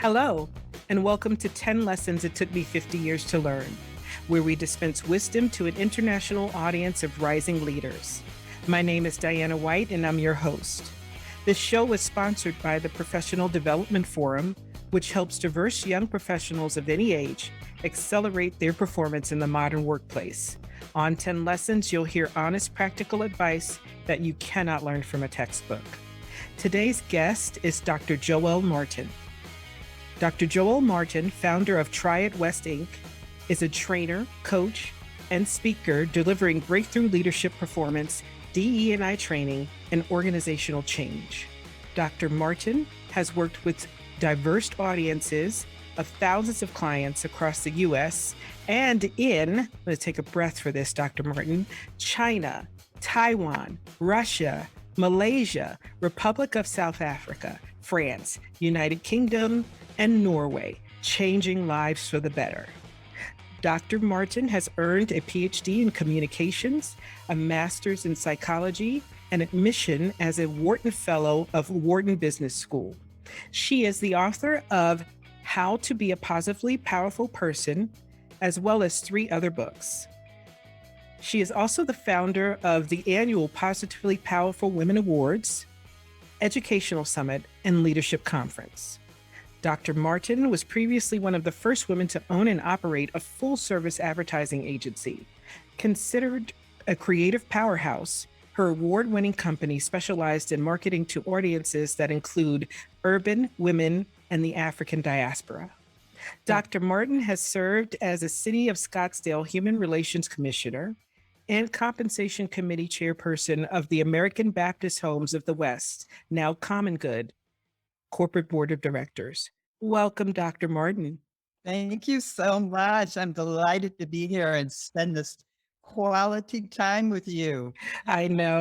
Hello, and welcome to 10 Lessons It Took Me 50 Years to Learn, where we dispense wisdom to an international audience of rising leaders. My name is Diana White, and I'm your host. This show is sponsored by the Professional Development Forum, which helps diverse young professionals of any age accelerate their performance in the modern workplace. On 10 Lessons, you'll hear honest, practical advice that you cannot learn from a textbook. Today's guest is Dr. Joelle Martin. Dr. Joelle Martin, founder of Try It West Inc., is a trainer, coach, and speaker delivering breakthrough leadership performance, DE&I training, and organizational change. Dr. Martin has worked with diverse audiences of thousands of clients across the U.S. and in, I'm going to take a breath for this, Dr. Martin, China, Taiwan, Russia, Malaysia, Republic of South Africa, France, United Kingdom, and Norway, changing lives for the better. Dr. Martin has earned a PhD in communications, a master's in psychology, and admission as a Wharton Fellow of Wharton Business School. She is the author of How to Be a Positively Powerful Person, as well as 3 other books. She is also the founder of the annual Positively Powerful Women Awards, Educational Summit, and Leadership Conference. Dr. Martin was previously one of the first women to own and operate a full-service advertising agency. Considered a creative powerhouse, her award-winning company specialized in marketing to audiences that include urban, women, and the African diaspora. Dr. Martin has served as a City of Scottsdale Human Relations Commissioner and Compensation Committee Chairperson of the American Baptist Homes of the West, now Common Good, Corporate Board of Directors. Welcome, Dr. Martin. Thank you so much. I'm delighted to be here and spend this quality time with you. I know.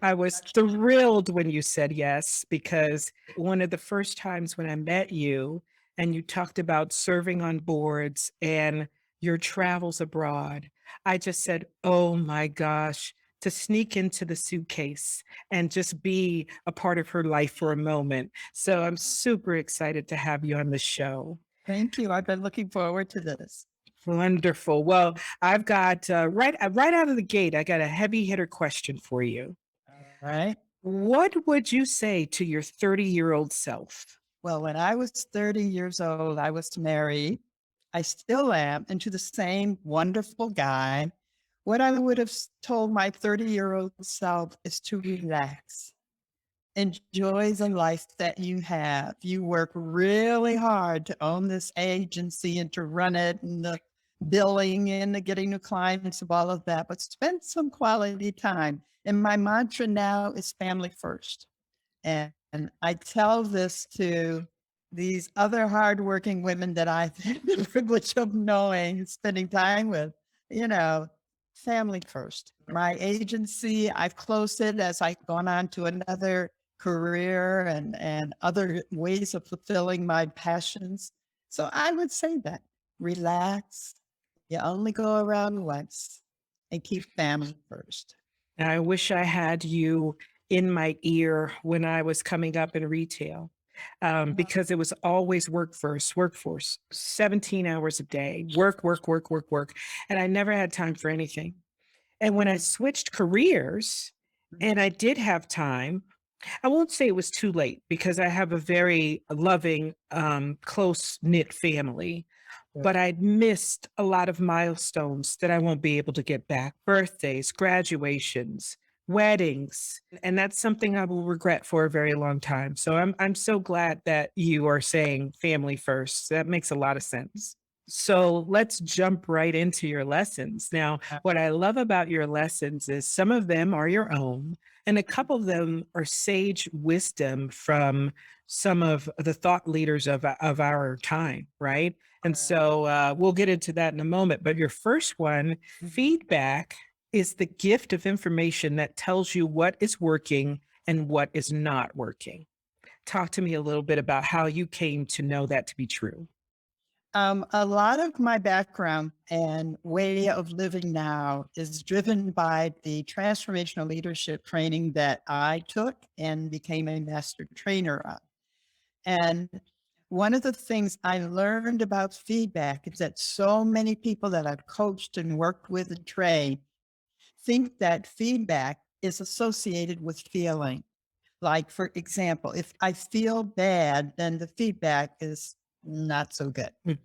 I was thrilled when you said yes, because one of the first times when I met you and you talked about serving on boards and your travels abroad, I just said, oh my gosh, to sneak into the suitcase and just be a part of her life for a moment. So I'm super excited to have you on the show. Thank you. I've been looking forward to this. Wonderful. Well, I've got right out of the gate, I got a heavy hitter question for you. All right. What would you say to your 30-year-old self? Well, when I was 30 years old, I was married. I still am, and to the same wonderful guy. What I would have told my 30-year-old self is to relax. Enjoy the life that you have. You work really hard to own this agency and to run it and the billing and the getting new clients of all of that, but spend some quality time. And my mantra now is family first. And I tell this to these other hardworking women that I've had the privilege of knowing and spending time with, you know, family first. My agency, I've closed it as I've gone on to another career and other ways of fulfilling my passions. So I would say that relax. You only go around once and keep family first. I wish I had you in my ear when I was coming up in retail, because it was always workforce, 17 hours a day, work, work, work, work, work. And I never had time for anything. And when I switched careers and I did have time, I won't say it was too late because I have a very loving, close knit family, but I'd missed a lot of milestones that I won't be able to get back: birthdays, graduations, weddings. And that's something I will regret for a very long time. So I'm so glad that you are saying family first. That makes a lot of sense. So let's jump right into your lessons. Now, what I love about your lessons is some of them are your own, and a couple of them are sage wisdom from some of the thought leaders of our time, right? And so we'll get into that in a moment. But your first one, feedback, is the gift of information that tells you what is working and what is not working. Talk to me a little bit about how you came to know that to be true. A lot of my background and way of living now is driven by the transformational leadership training that I took and became a master trainer on. And one of the things I learned about feedback is that so many people that I've coached and worked with and trained think that feedback is associated with feeling. Like, for example, if I feel bad, then the feedback is not so good. Mm.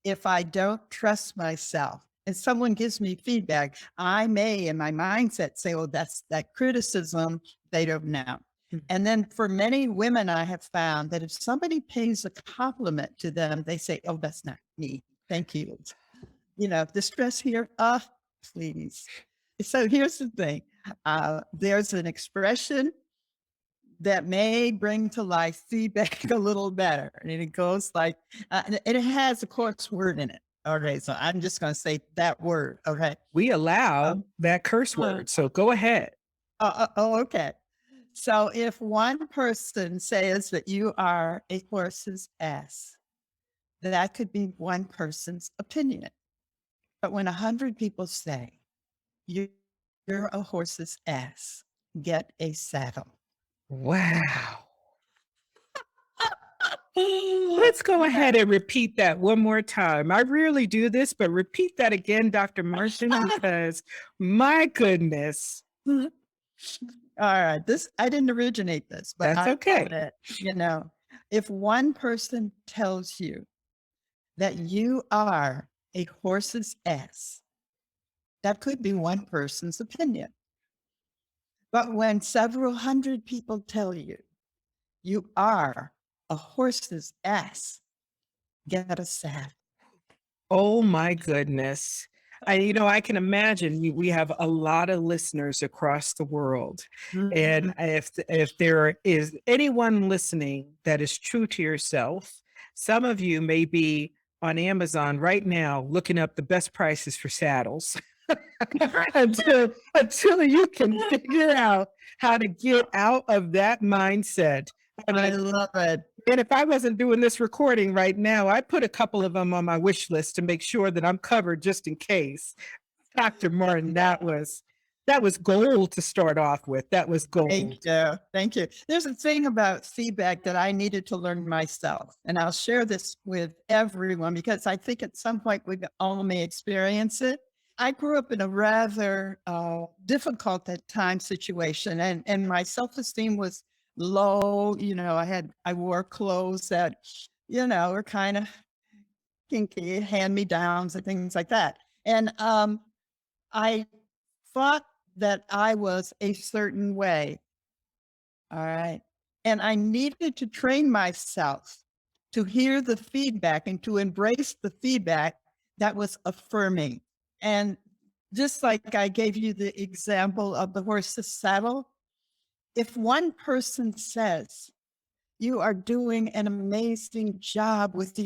If I don't trust myself and someone gives me feedback, I may in my mindset say, oh, that's that criticism. They don't know. Mm. And then for many women, I have found that if somebody pays a compliment to them, they say, oh, that's not me. Thank you. Distress here. Please. So here's the thing. There's an expression that may bring to life feedback a little better. And it goes like, and it has a course word in it. Okay. So I'm just going to say that word. Okay. We allow Um, that curse uh, word. So go ahead. okay. So if one person says that you are a horse's ass, that could be one person's opinion. But when 100 people say you, you're a horse's ass, get a saddle. Wow. Let's go ahead and repeat that one more time. I rarely do this, but repeat that again, Dr. Martian, because my goodness, All right. I didn't originate this, but that's I love okay. it. If one person tells you that you are a horse's ass, that could be one person's opinion. But when several hundred people tell you you are a horse's ass, get a saddle. Oh my goodness. I can imagine we have a lot of listeners across the world. And Mhm. if there is anyone listening that is true to yourself, some of you may be on Amazon right now looking up the best prices for saddles until you can figure out how to get out of that mindset. I I mean, love it. and if I wasn't doing this recording right now, I'd put a couple of them on my wish list to make sure that I'm covered just in case. Dr. Martin, that was gold to start off with. That was Thank gold. you. Thank you. There's a thing about feedback that I needed to learn myself. And I'll share this with everyone because I think at some point we all may experience it. I grew up in a rather difficult at times situation, and my self esteem was low. I wore clothes that, were kind of kinky, hand me downs, and things like that. And I thought that I was a certain way. All right. And I needed to train myself to hear the feedback and to embrace the feedback that was affirming. And just like I gave you the example of the horse's saddle, if one person says, you are doing an amazing job with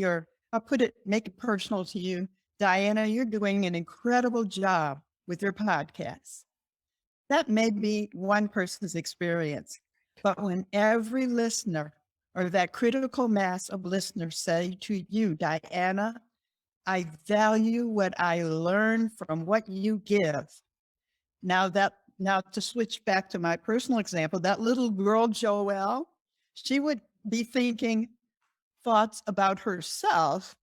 make it personal to you, Diana, you're doing an incredible job with your podcast. That may be one person's experience. But when every listener or that critical mass of listeners say to you, Diana, I value what I learn from what you give. Now to switch back to my personal example, that little girl, Joelle, she would be thinking thoughts about herself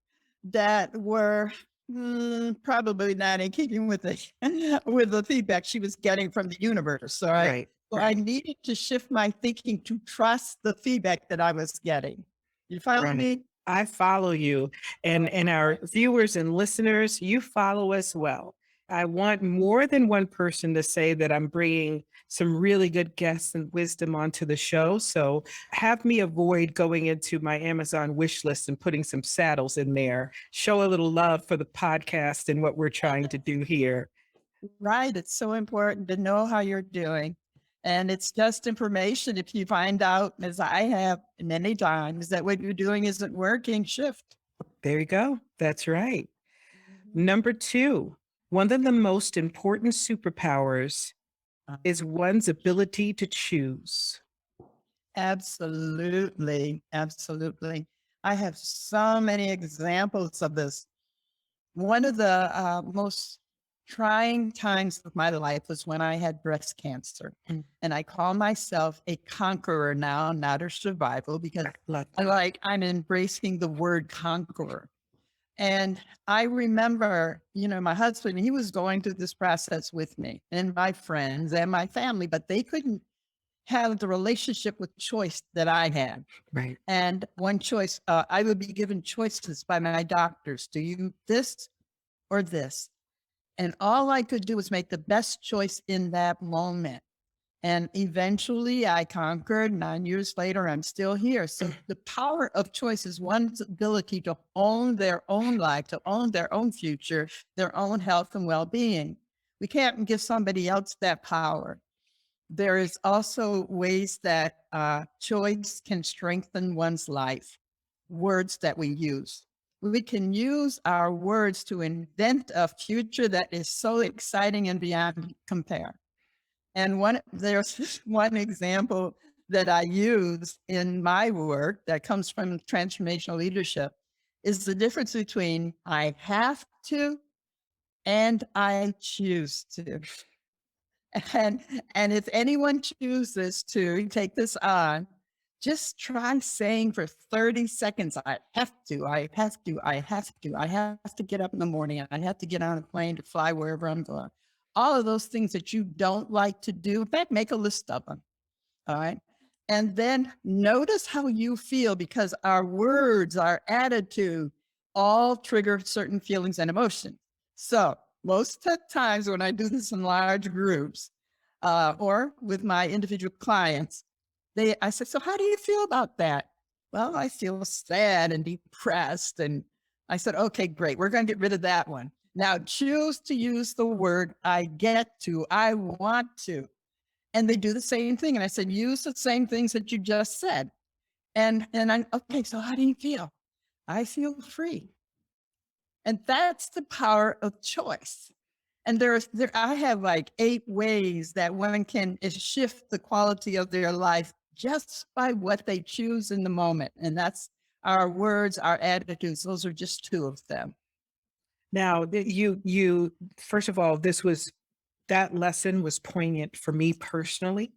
that were probably not in keeping with the with the feedback she was getting from the universe. All right. Right. So I needed to shift my thinking to trust the feedback that I was getting. You follow Right. me? I follow you, and our viewers and listeners, you follow as well. I want more than one person to say that I'm bringing some really good guests and wisdom onto the show. So have me avoid going into my Amazon wish list and putting some saddles in there. Show a little love for the podcast and what we're trying to do here. Right. It's so important to know how you're doing. And it's just information. If you find out, as I have many times, that what you're doing isn't working, shift. There you go. That's right. Mhm. Number two, one of the most important superpowers is one's ability to choose. Absolutely. Absolutely. I have so many examples of this. One of the most trying times of my life was when I had breast cancer. Mm. And I call myself a conqueror now, not a survival, because Love I'm embracing the word conqueror. And I remember, my husband, he was going through this process with me and my friends and my family, but they couldn't have the relationship with choice that I had. right. And one choice, I would be given choices by my doctors. Do you this or this? And all I could do was make the best choice in that moment. And eventually I conquered. 9 years later, I'm still here. So the power of choice is one's ability to own their own life, to own their own future, their own health and well-being. We can't give somebody else that power. There is also ways that choice can strengthen one's life. Words that we use. We can use our words to invent a future that is so exciting and beyond compare. And there's this one example that I use in my work that comes from transformational leadership is the difference between I have to and I choose to. And and if anyone chooses to take this on, just try saying for 30 seconds, I have to, I have to, I have to, I have to get up in the morning. I have to get on a plane to fly wherever I'm going. All of those things that you don't like to do. In fact, make a list of them. All right. And then notice how you feel because our words, our attitude all trigger certain feelings and emotions. So most of the times when I do this in large groups or with my individual clients, I said, so how do you feel about that? Well, I feel sad and depressed. And I said, okay, great. We're going to get rid of that one. Now choose to use the word I get to, I want to. And they do the same thing. And I said, use the same things that you just said. And I'm okay. So how do you feel? I feel free. And that's the power of choice. And I have like 8 ways that one can shift the quality of their life just by what they choose in the moment. And that's our words, our attitudes. Those are just 2 of them. Now, you first of all, that lesson was poignant for me personally.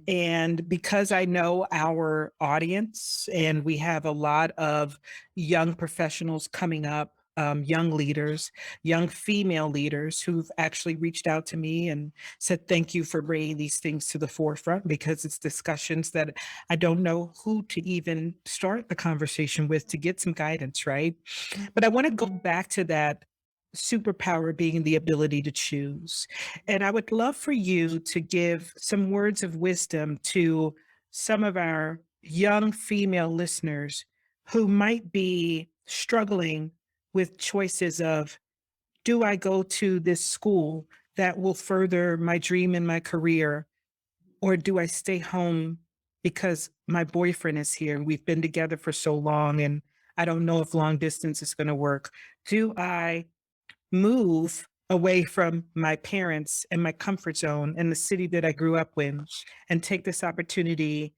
And because I know our audience and we have a lot of young professionals coming up, young leaders, young female leaders who've actually reached out to me and said, thank you for bringing these things to the forefront because it's discussions that I don't know who to even start the conversation with to get some guidance, right? But I want to go back to that superpower being the ability to choose. And I would love for you to give some words of wisdom to some of our young female listeners who might be struggling with choices of, do I go to this school that will further my dream in my career? Or do I stay home because my boyfriend is here and we've been together for so long and I don't know if long distance is going to work? Do I move away from my parents and my comfort zone and the city that I grew up in and take this opportunity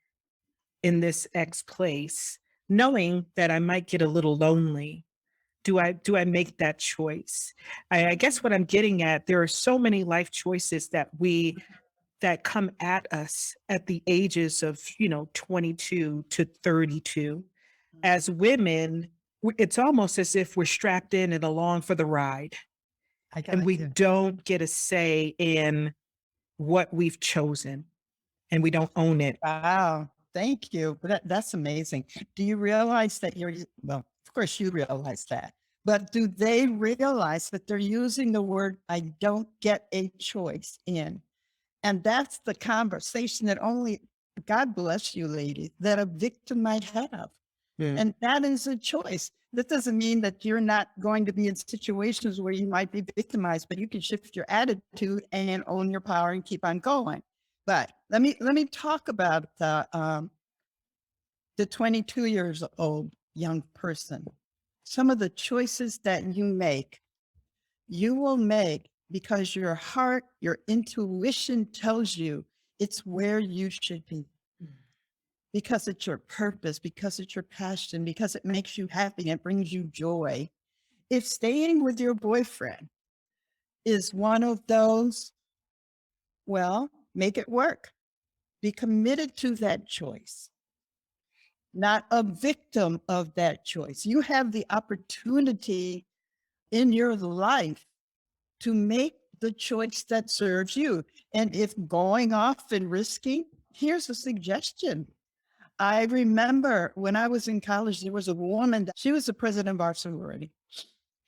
in this X place, knowing that I might get a little lonely? Do I make that choice? I guess what I'm getting at, there are so many life choices that come at us at the ages of 22 to 32. As women, it's almost as if we're strapped in and along for the ride I and got we you. don't get a say in what we've chosen and we don't own it. Wow. Thank you. That's amazing. Do you realize that well, of course you realize that, but do they realize that they're using the word, I don't get a choice in? And that's the conversation that only, God bless you, ladies, that a victim might have. Yeah. And that is a choice. That doesn't mean that you're not going to be in situations where you might be victimized, but you can shift your attitude and own your power and keep on going. But let me talk about the 22 years old young person. Some of the choices that you will make because your heart, your intuition tells you it's where you should be because it's your purpose, because it's your passion, because it makes you happy, it brings you joy. If staying with your boyfriend is one of those, well, make it work. Be committed to that choice, not a victim of that choice. You have the opportunity in your life to make the choice that serves you. And if going off and risking, here's a suggestion. I remember when I was in college, there was a woman, she was the president of our sorority.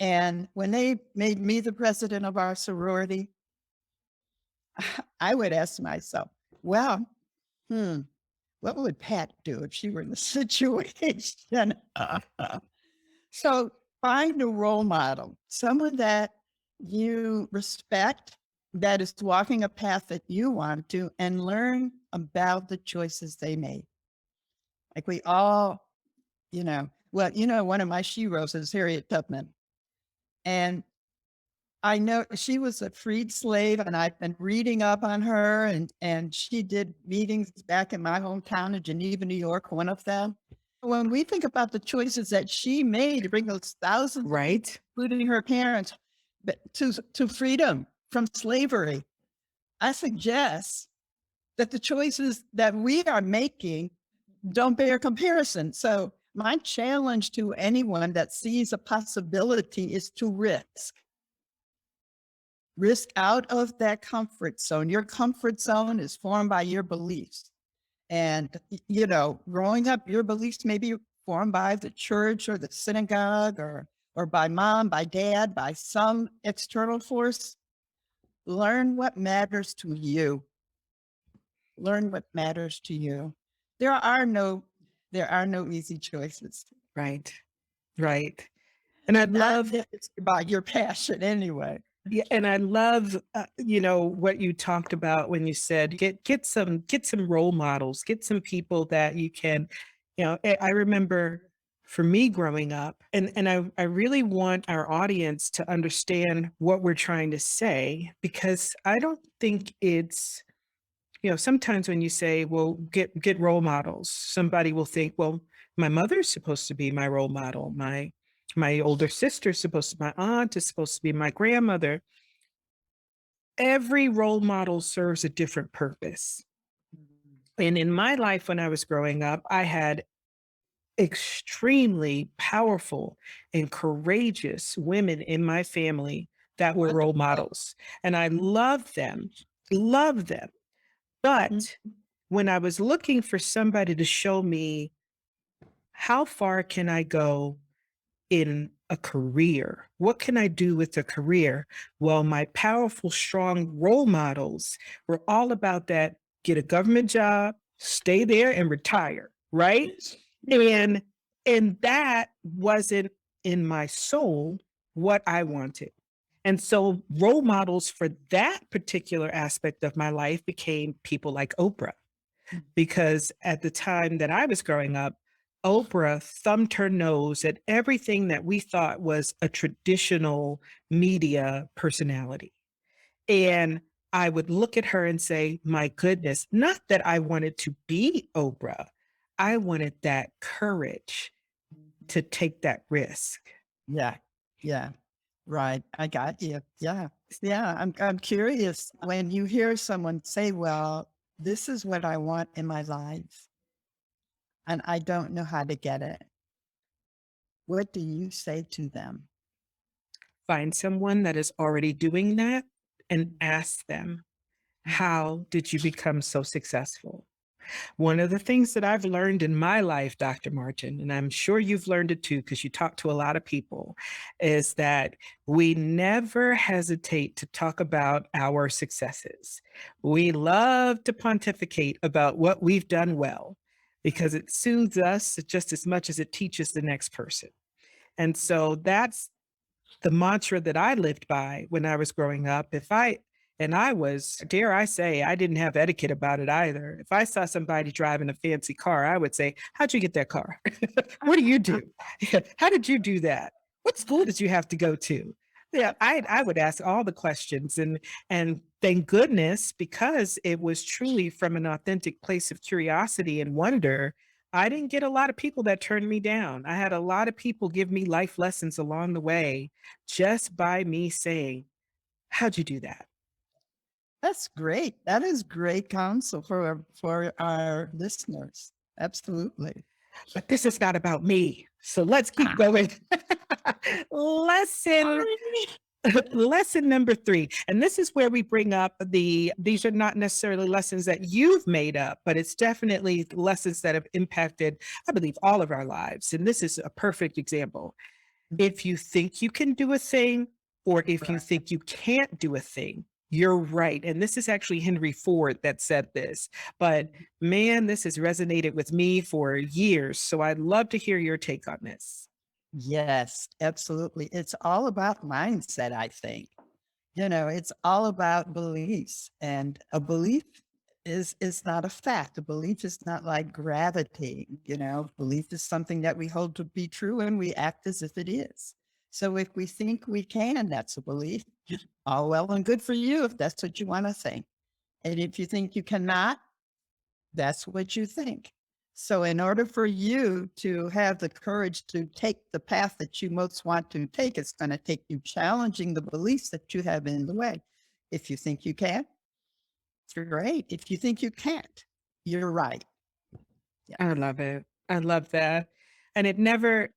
And when they made me the president of our sorority, I would ask myself, well, hmm, what would Pat do if she were in the situation? So find a role model, someone that you respect, that is walking a path that you want to, and learn about the choices they made. Like we all, one of my sheroes is Harriet Tubman. And I know she was a freed slave, and I've been reading up on her, and she did meetings back in my hometown in Geneva, New York, one of them. When we think about the choices that she made to bring those thousands, Right. including her parents, but to freedom from slavery, I suggest that the choices that we are making don't bear comparison. So my challenge to anyone that sees a possibility is to risk out of that comfort zone. Your comfort zone is formed by your beliefs. And, growing up, your beliefs may be formed by the church or the synagogue or by mom, by dad, by some external force. Learn what matters to you. Learn what matters to you. There are no easy choices. Right. Right. And I'd Not love, that it's about your passion anyway. yeah, and I love, what you talked about when you said get some role models, get some people that you can, I remember for me growing up, and I really want our audience to understand what we're trying to say, because I don't think it's, sometimes when you say, well, get role models, somebody will think, well, my mother's supposed to be my role model, my older sister's supposed to, my aunt is supposed to be my grandmother. Every role model serves a different purpose. And in my life, when I was growing up, I had extremely powerful and courageous women in my family that were role models. And I loved them, loved them. But when I was looking for somebody to show me how far can I go in a career? What can I do with a career? Well, my powerful, strong role models were all about that: get a government job, stay there and retire, right? And that wasn't in my soul what I wanted. And so role models for that particular aspect of my life became people like Oprah, because at the time that I was growing up, Oprah thumbed her nose at everything that we thought was a traditional media personality. And I would look at her and say, my goodness, not that I wanted to be Oprah. I wanted that courage to take that risk. Yeah. Yeah. Right. I got you. Yeah. Yeah. I'm curious when you hear someone say, well, this is what I want in my life, and I don't know how to get it. What do you say to them? Find someone that is already doing that and ask them, how did you become so successful? One of the things that I've learned in my life, Dr. Martin, and I'm sure you've learned it too, because you talk to a lot of people, is that we never hesitate to talk about our successes. We love to pontificate about what we've done well, because it soothes us just as much as it teaches the next person. And so that's the mantra that I lived by when I was growing up. And I was, dare I say, I didn't have etiquette about it either. If I saw somebody driving a fancy car, I would say, how'd you get that car? What do you do? How did you do that? What school did you have to go to? Yeah, I would ask all the questions, and thank goodness, because it was truly from an authentic place of curiosity and wonder. I didn't get a lot of people that turned me down. I had a lot of people give me life lessons along the way, just by me saying, How'd you do that? That's great. That is great counsel for our listeners. Absolutely. But this is not about me. So let's keep going. lesson lesson number 3. And this is where we bring up these are not necessarily lessons that you've made up, but it's definitely lessons that have impacted, I believe, all of our lives. And this is a perfect example. If you think you can do a thing, or if you think you can't do a thing, you're right. And this is actually Henry Ford that said this. But man, this has resonated with me for years. So I'd love to hear your take on this. Yes, absolutely. It's all about mindset, I think. It's all about beliefs, and a belief is not a fact. A belief is not like gravity. Belief is something that we hold to be true and we act as if it is. So if we think we can, that's a belief. All well and good for you if that's what you want to think. And if you think you cannot, that's what you think. So in order for you to have the courage to take the path that you most want to take, it's going to take you challenging the beliefs that you have in the way. If you think you can, you're great. If you think you can't, you're right. Yeah. I love it. I love that. And it never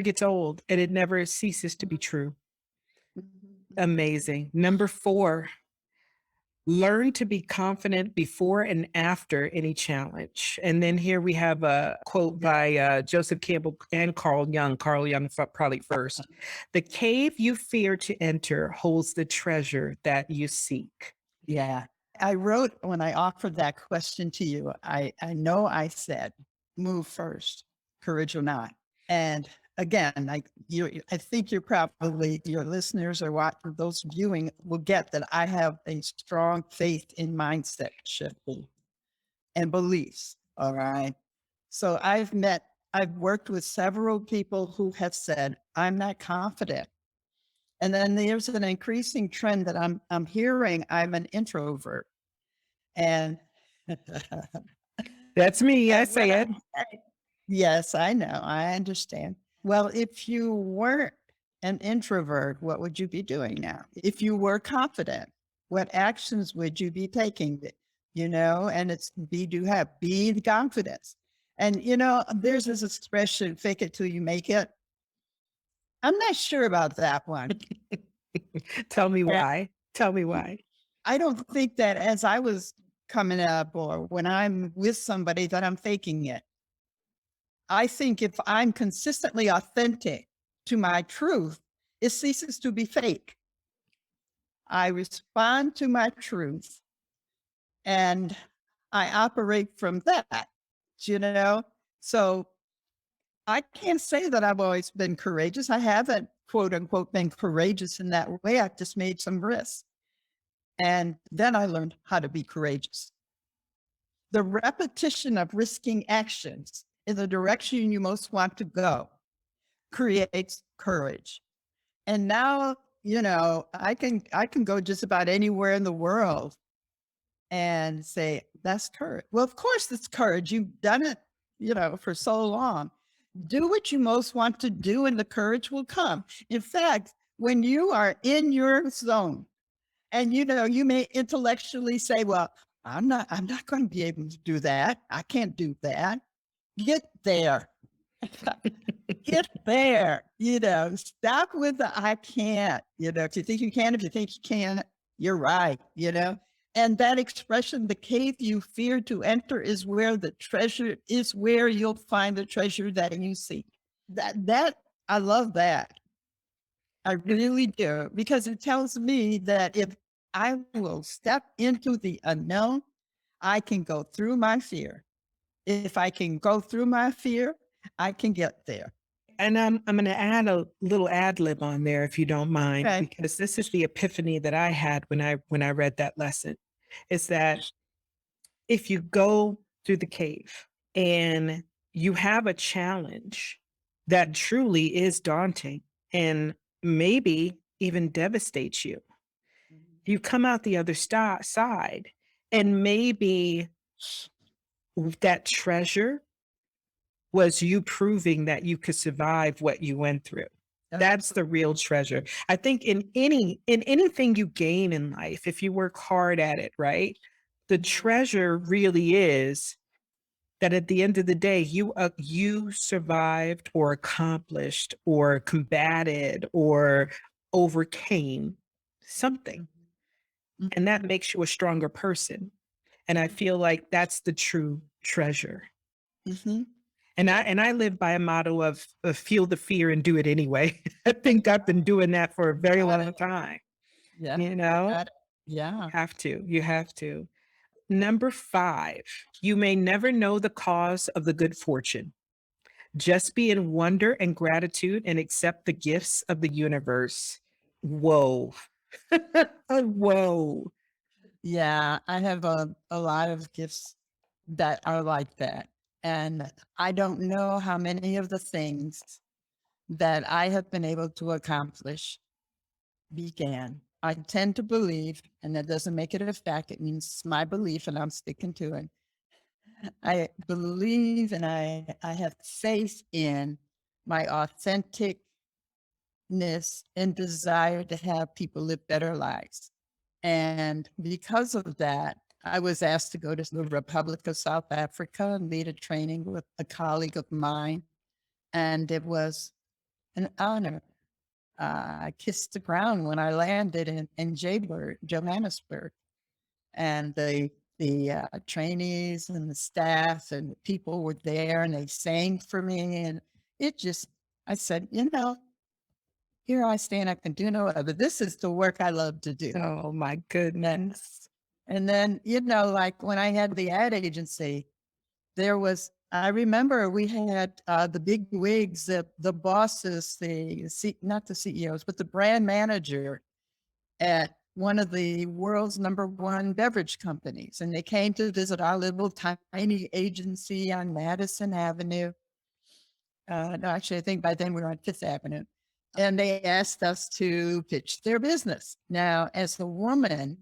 gets old, and it never ceases to be true. Amazing. Number 4, learn to be confident before and after any challenge. And then here we have a quote by Joseph Campbell and Carl Jung. Carl Jung probably first. The cave you fear to enter holds the treasure that you seek. Yeah. I wrote when I offered that question to you, I know I said, move first, courage or not. And again, I think you're probably, your listeners or those viewing will get that I have a strong faith in mindset shifting and beliefs. All right. So I've worked with several people who have said, I'm not confident. And then there's an increasing trend that I'm hearing, I'm an introvert. And That's me. I say it. Yes, I know. I understand. Well, if you weren't an introvert, what would you be doing now? If you were confident, what actions would you be taking? And it's be the confidence. And, there's this expression, fake it till you make it. I'm not sure about that one. Tell me why. Tell me why. I don't think that as I was coming up or when I'm with somebody that I'm faking it. I think if I'm consistently authentic to my truth, it ceases to be fake. I respond to my truth and I operate from that, you know? So I can't say that I've always been courageous. I haven't, quote unquote, been courageous in that way. I've just made some risks. And then I learned how to be courageous. The repetition of risking actions in the direction you most want to go creates courage. And now, I can go just about anywhere in the world and say, that's courage. Well, of course, it's courage. You've done it, for so long. Do what you most want to do and the courage will come. In fact, when you are in your zone and, you may intellectually say, well, I'm not going to be able to do that. I can't do that. Get there. Get there, stop with the I can't, if you think you can, if you think you can't, you're right, and that expression, the cave you fear to enter is where you'll find the treasure that you seek. That I love that. I really do, because it tells me that if I will step into the unknown, I can go through my fear. If I can go through my fear, I can get there. And I'm going to add a little ad lib on there, if you don't mind, Okay. because this is the epiphany that I had when I read that lesson. Is that if you go through the cave and you have a challenge that truly is daunting and maybe even devastates you, you come out the other side, and maybe that treasure was you proving that you could survive what you went through. That's the real treasure. I think in anything you gain in life, if you work hard at it, right? The treasure really is that at the end of the day, you survived or accomplished or combated or overcame something, and that makes you a stronger person. And I feel like that's the true treasure. Mm-hmm. And I live by a motto of feel the fear and do it anyway. I think I've been doing that for a very long time. Yeah. You know, Yeah. you have to. Number 5, you may never know the cause of the good fortune. Just be in wonder and gratitude and accept the gifts of the universe. Whoa. Whoa. Yeah. I have a lot of gifts that are like that. And I don't know how many of the things that I have been able to accomplish began. I tend to believe, and that doesn't make it a fact, it means my belief, and I'm sticking to it. I believe and I have faith in my authenticness and desire to have people live better lives. And because of that, I was asked to go to the Republic of South Africa and lead a training with a colleague of mine. And it was an honor. I kissed the ground when I landed in Johannesburg, and the trainees and the staff and the people were there, and they sang for me, and it just, I said, here I stand. I can do no other. This is the work I love to do. Oh my goodness. And then, like when I had the ad agency, I remember we had the big wigs, the bosses, not the CEOs, but the brand manager at one of the world's #1 beverage companies. And they came to visit our little tiny agency on Madison Avenue. No, actually, I think by then we were on Fifth Avenue. And they asked us to pitch their business. Now, as a woman,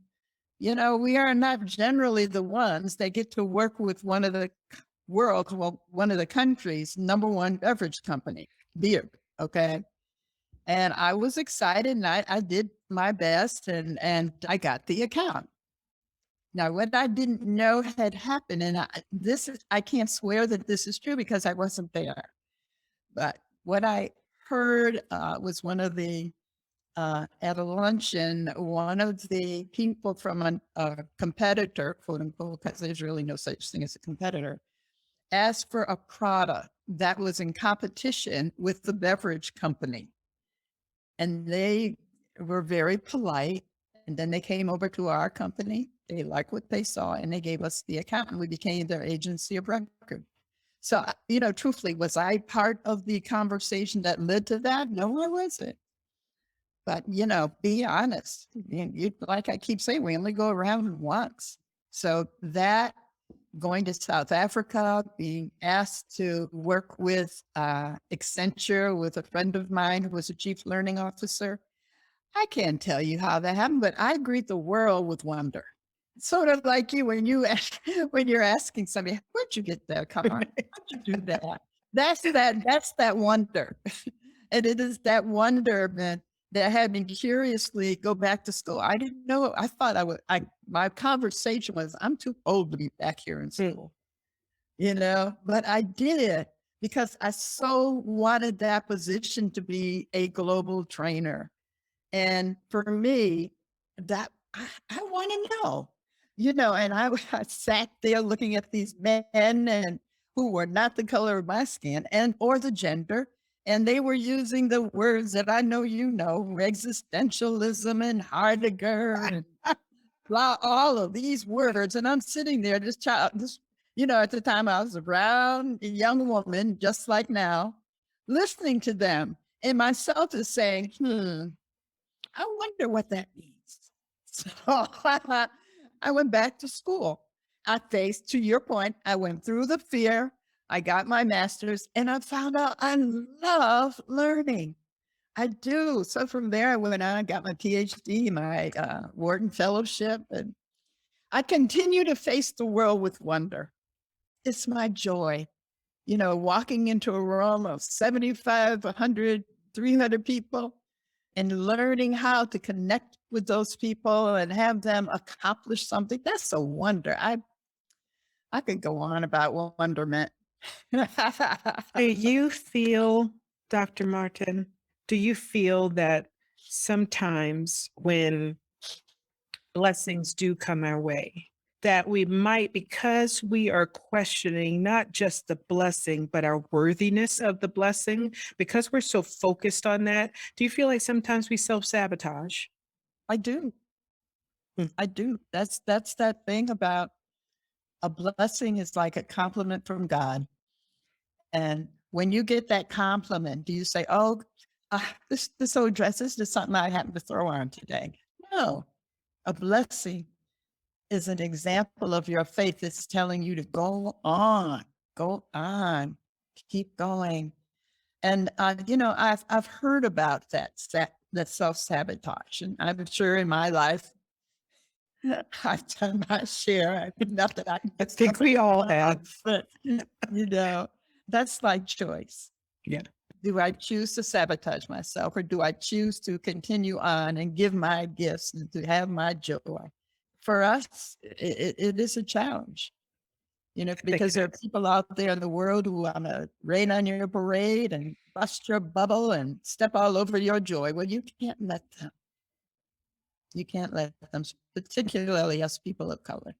we are not generally the ones that get to work with one of the one of the country's #1 beverage company, beer. Okay. And I was excited, and I did my best, and I got the account. Now, what I didn't know had happened, and I can't swear that this is true because I wasn't there, but what I heard was at a luncheon, one of the people from a competitor, quote unquote, because there's really no such thing as a competitor, asked for a product that was in competition with the beverage company. And they were very polite. And then they came over to our company. They liked what they saw, and they gave us the account, and we became their agency of record. So, truthfully, was I part of the conversation that led to that? No, I wasn't. But, be honest. Like I keep saying, we only go around once. So that, going to South Africa, being asked to work with Accenture, with a friend of mine who was a chief learning officer. I can't tell you how that happened, but I greet the world with wonder. Sort of like you when when you're asking somebody, "Where'd you get that car? How'd you do that?" That's that wonder, and it is that wonderment that had me curiously go back to school. I didn't know. I thought I would. My conversation was, "I'm too old to be back here in school," But I did it because I so wanted that position to be a global trainer. And for me, that I want to know, and I sat there looking at these men and who were not the color of my skin or the gender. And they were using the words that I know, existentialism and Heidegger and all of these words. And I'm sitting there, at the time I was a brown young woman, just like now, listening to them. And myself is saying, I wonder what that means. So I went back to school. To your point, I went through the fear. I got my master's, and I found out I love learning. I do. So from there, I went on, I got my PhD, my Wharton Fellowship, and I continue to face the world with wonder. It's my joy. Walking into a room of 7,500 300 people and learning how to connect with those people and have them accomplish something. That's a wonder. I could go on about wonderment. Do you feel, Dr. Martin, do you feel that sometimes when blessings do come our way, that we might, because we are questioning not just the blessing, but our worthiness of the blessing, because we're so focused on that, do you feel like sometimes we self-sabotage? I do. Hmm. I do. That's that thing about a blessing is like a compliment from God. And when you get that compliment, do you say, "Oh, this old dress, this is something I happen to throw on today"? No, a blessing is an example of your faith. It's telling you to go on, keep going. And I've heard about that self sabotage, and I'm sure in my life I've done my share. Not that I I think we all have. but that's my choice. Yeah. Do I choose to sabotage myself, or do I choose to continue on and give my gifts and to have my joy? For us, it is a challenge, because there are people out there in the world who want to rain on your parade and bust your bubble and step all over your joy. Well, you can't let them. You can't let them, particularly us people of color.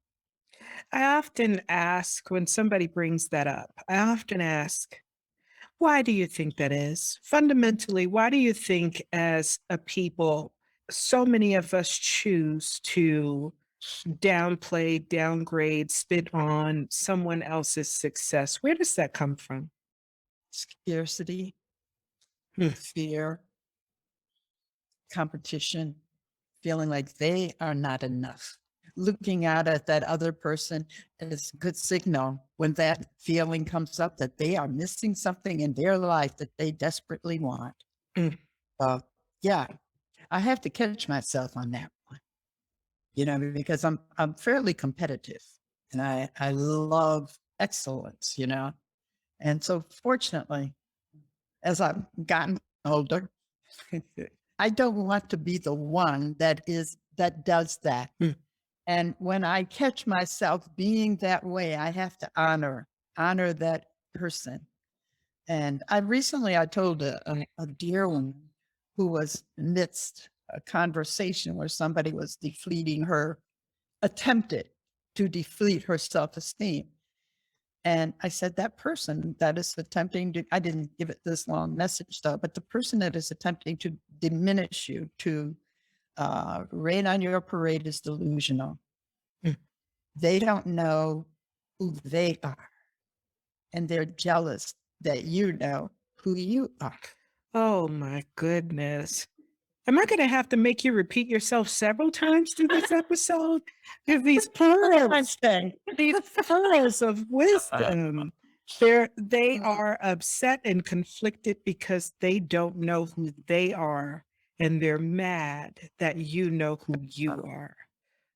I often ask when somebody brings that up, I often ask, why do you think that is? Fundamentally, why do you think as a people, so many of us choose to downplay, downgrade, spit on someone else's success? Where does that come from? Scarcity, Hmm. fear, competition, feeling like they are not enough. Looking out at that other person is a good signal when that feeling comes up that they are missing something in their life that they desperately want. Mm. Yeah, I have to catch myself on that one, because I'm fairly competitive and I love excellence, And so fortunately, as I've gotten older, I don't want to be the one that does that. Mm. And when I catch myself being that way, I have to honor that person. And I told a dear one who was amidst a conversation where somebody was attempted to deplete her self-esteem. And I said, that person that is I didn't give it this long message though, but the person that is attempting to diminish you, to rain on your parade is delusional. Mm. They don't know who they are, and they're jealous that you know who you are. Oh my goodness. Am I going to have to make you repeat yourself several times through this episode? Because these pearls of wisdom, they are upset and conflicted because they don't know who they are, and they're mad that you know who you are.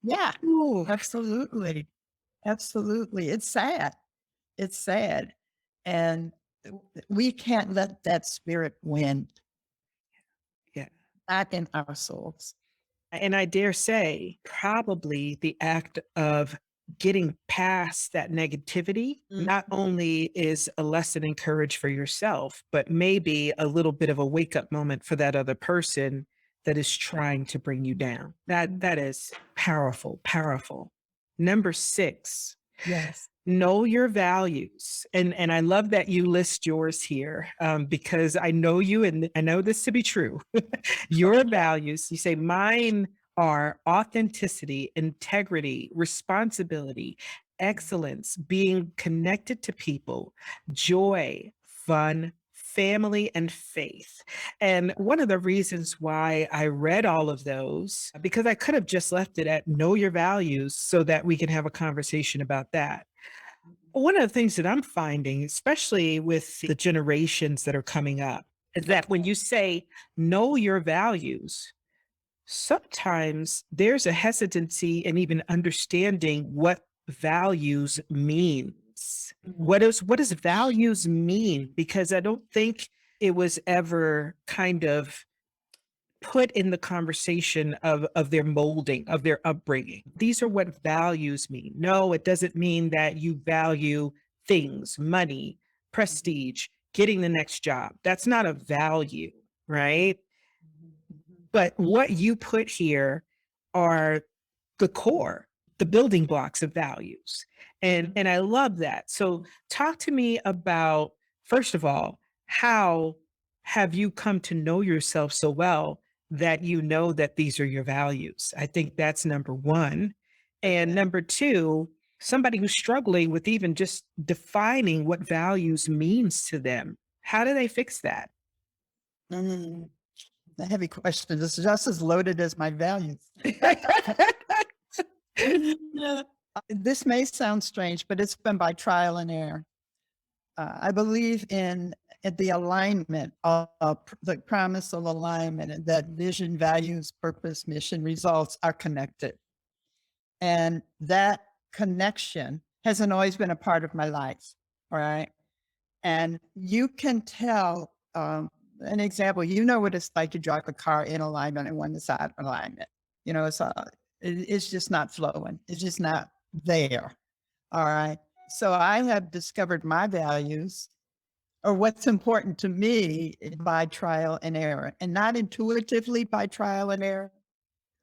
Yeah, Ooh. absolutely. Absolutely. It's sad. It's sad. And we can't let that spirit win, Yeah. not in our souls. And I dare say, probably the act of getting past that negativity not only is a lesson in courage for yourself, but maybe a little bit of a wake up moment for that other person that is trying to bring you down. That is powerful, powerful. Number 6, Yes. know your values. And I love that you list yours here, because I know you and I know this to be true. Your values, you say, mine are authenticity, integrity, responsibility, excellence, being connected to people, joy, fun, family, and faith. And one of the reasons why I read all of those, because I could have just left it at know your values so that we can have a conversation about that. One of the things that I'm finding, especially with the generations that are coming up, is that when you say know your values, sometimes there's a hesitancy in even understanding what values means. What does values mean? Because I don't think it was ever kind of put in the conversation of their molding, of their upbringing. These are what values mean. No, it doesn't mean that you value things, money, prestige, getting the next job. That's not a value, right? But what you put here are the core, the building blocks of values. And I love that. So talk to me about, first of all, how have you come to know yourself so well that you know that these are your values? I think that's number one. And number two, somebody who's struggling with even just defining what values means to them. How do they fix that? Mm, a heavy question. It's just as loaded as my values. Yeah. This may sound strange, but it's been by trial and error. I believe in the alignment of the promise of alignment, and that vision, values, purpose, mission, results are connected. And that connection hasn't always been a part of my life. All right. And you can tell, an example, you know what it's like to drive a car in alignment and one is out of alignment. It's just not flowing. It's just not there. All right. So I have discovered my values or what's important to me by trial and error, and not intuitively by trial and error,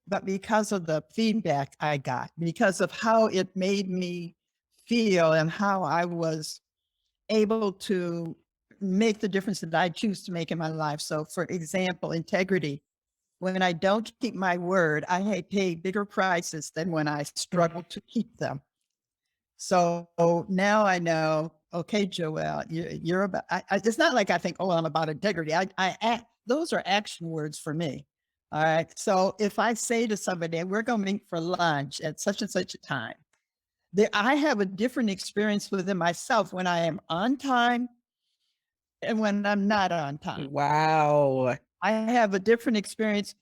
but because of the feedback I got, because of how it made me feel and how I was able to make the difference that I choose to make in my life. So, for example, integrity. When I don't keep my word, I pay bigger prices than when I struggle to keep them. So now I know, okay, Joelle, you're about, it's not like I think, oh, I'm about integrity. Those are action words for me. All right. So if I say to somebody, we're going to meet for lunch at such and such a time, I have a different experience within myself when I am on time and when I'm not on time. Wow. I have a different experience.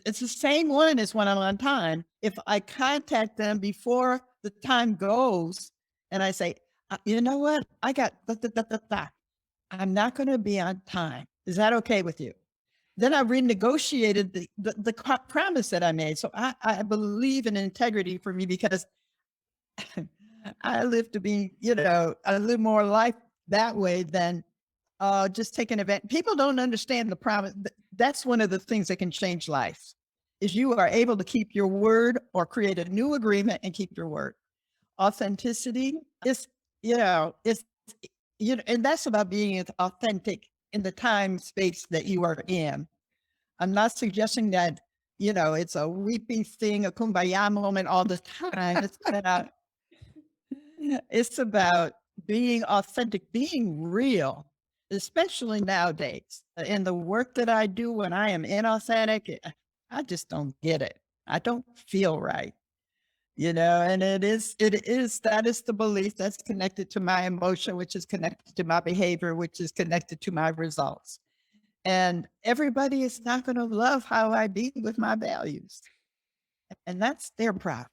It's the same one as when I'm on time. If I contact them before the time goes and I say, you know what? I got da, da, da, da, da. I'm not going to be on time. Is that okay with you? Then I renegotiated the promise that I made. So I believe in integrity for me because I live to be, I live more life that way than just taking advantage. People don't understand the promise. That's one of the things that can change lives is you are able to keep your word or create a new agreement and keep your word. Authenticity is, it's, and that's about being authentic in the time space that you are in. I'm not suggesting that, it's a weepy thing, a kumbaya moment all the time. It's about being authentic, being real, especially nowadays. In the work that I do when I am inauthentic, I just don't get it. I don't feel right, and that is the belief that's connected to my emotion, which is connected to my behavior, which is connected to my results. And everybody is not going to love how I be with my values. And that's their problem.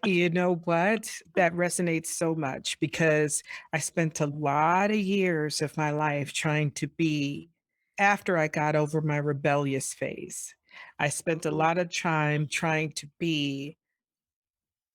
You know what? That resonates so much because I spent a lot of years of my life trying to be, after I got over my rebellious phase, I spent a lot of time trying to be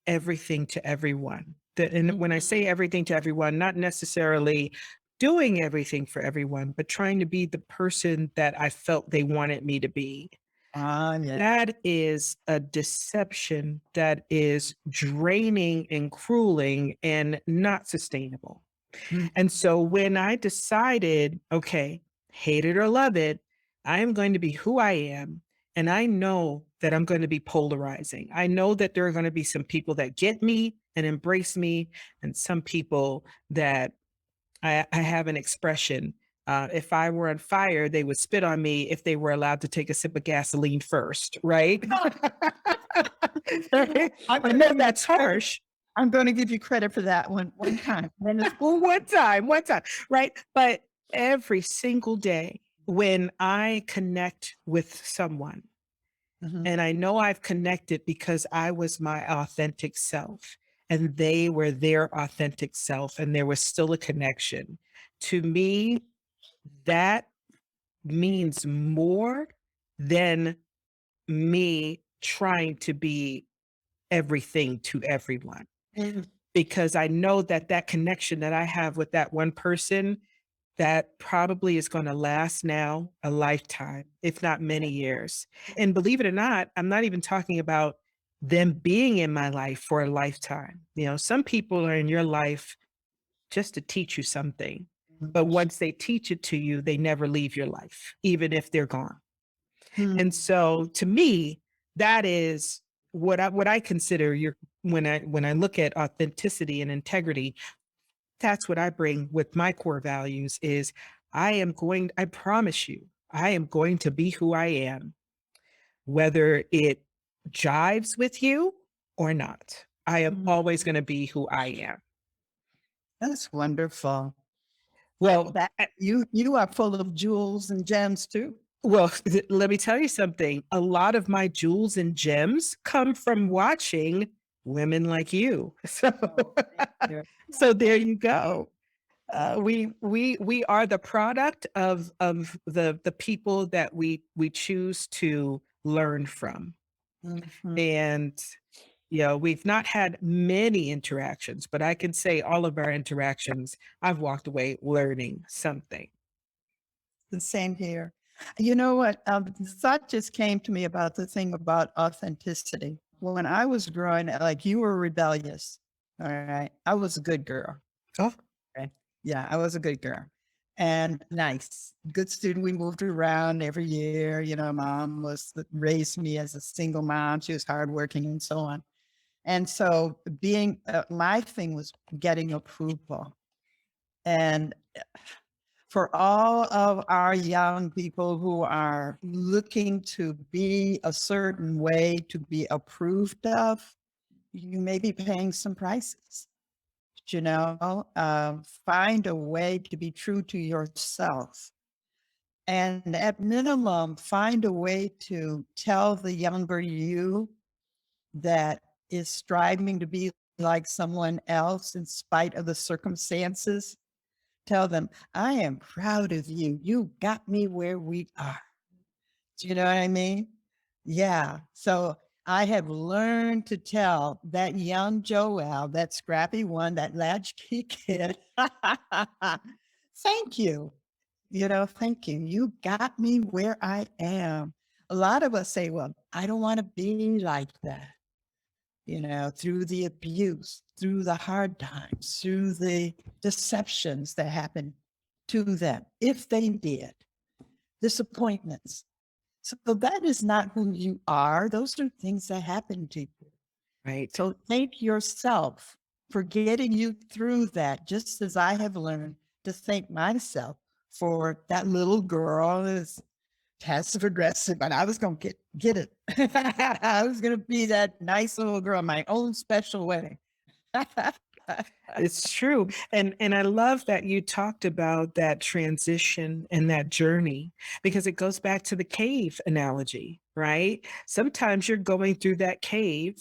everything to everyone. And when I say everything to everyone, not necessarily doing everything for everyone, but trying to be the person that I felt they wanted me to be. Yeah. That is a deception that is draining and crueling and not sustainable. Mm. And so when I decided, okay, hate it or love it, I am going to be who I am. And I know that I'm going to be polarizing. I know that there are going to be some people that get me and embrace me, and some people that I have an expression. If I were on fire, they would spit on me if they were allowed to take a sip of gasoline first, right? I know that's harsh. I'm going to give you credit for that one time. Well, one time, right? But every single day when I connect with someone, Mhm. and I know I've connected because I was my authentic self and they were their authentic self, and there was still a connection. To me, that means more than me trying to be everything to everyone, Mm, because I know that that connection that I have with that one person, that probably is gonna last now a lifetime, if not many years. And believe it or not, I'm not even talking about them being in my life for a lifetime. Some people are in your life just to teach you something, but once they teach it to you, they never leave your life, even if they're gone. And mm, so to me, that is what I consider your when I look at authenticity and integrity, that's what I bring with my core values is I promise you, I am going to be who I am, whether it jives with you or not. I am mm. always going to be who I am. That's wonderful. Well, That you are full of jewels and gems too. Well, let me tell you something. A lot of my jewels and gems come from watching women like you. So, Oh, thank you. so there you go. We are the product of the people that we choose to learn from, Mhm. and we've not had many interactions, but I can say all of our interactions, I've walked away learning something. The same here. You know what? Thought just came to me about the thing about authenticity. When I was growing, like you were rebellious. All right. I was a good girl. Oh, Okay. Yeah, I was a good girl and nice, good student. We moved around every year. Mom raised me as a single mom. She was hardworking and so on. And so my thing was getting approval. And for all of our young people who are looking to be a certain way to be approved of, you may be paying some prices. Find a way to be true to yourself. And at minimum, find a way to tell the younger you that is striving to be like someone else in spite of the circumstances. Tell them, I am proud of you. You got me where we are. Do you know what I mean? Yeah. So I have learned to tell that young Joel, that scrappy one, that latchkey kid, thank you. Thank you. You got me where I am. A lot of us say, well, I don't want to be like that, through the abuse, through the hard times, through the deceptions that happen to them, if they did, disappointments. So that is not who you are. Those are things that happen to you. right. So thank yourself for getting you through that, just as I have learned to thank myself for that little girl is passive aggressive, and I was going to get it. I was going to be that nice little girl, my own special way. It's true. And I love that you talked about that transition and that journey, because it goes back to the cave analogy, right? Sometimes you're going through that cave,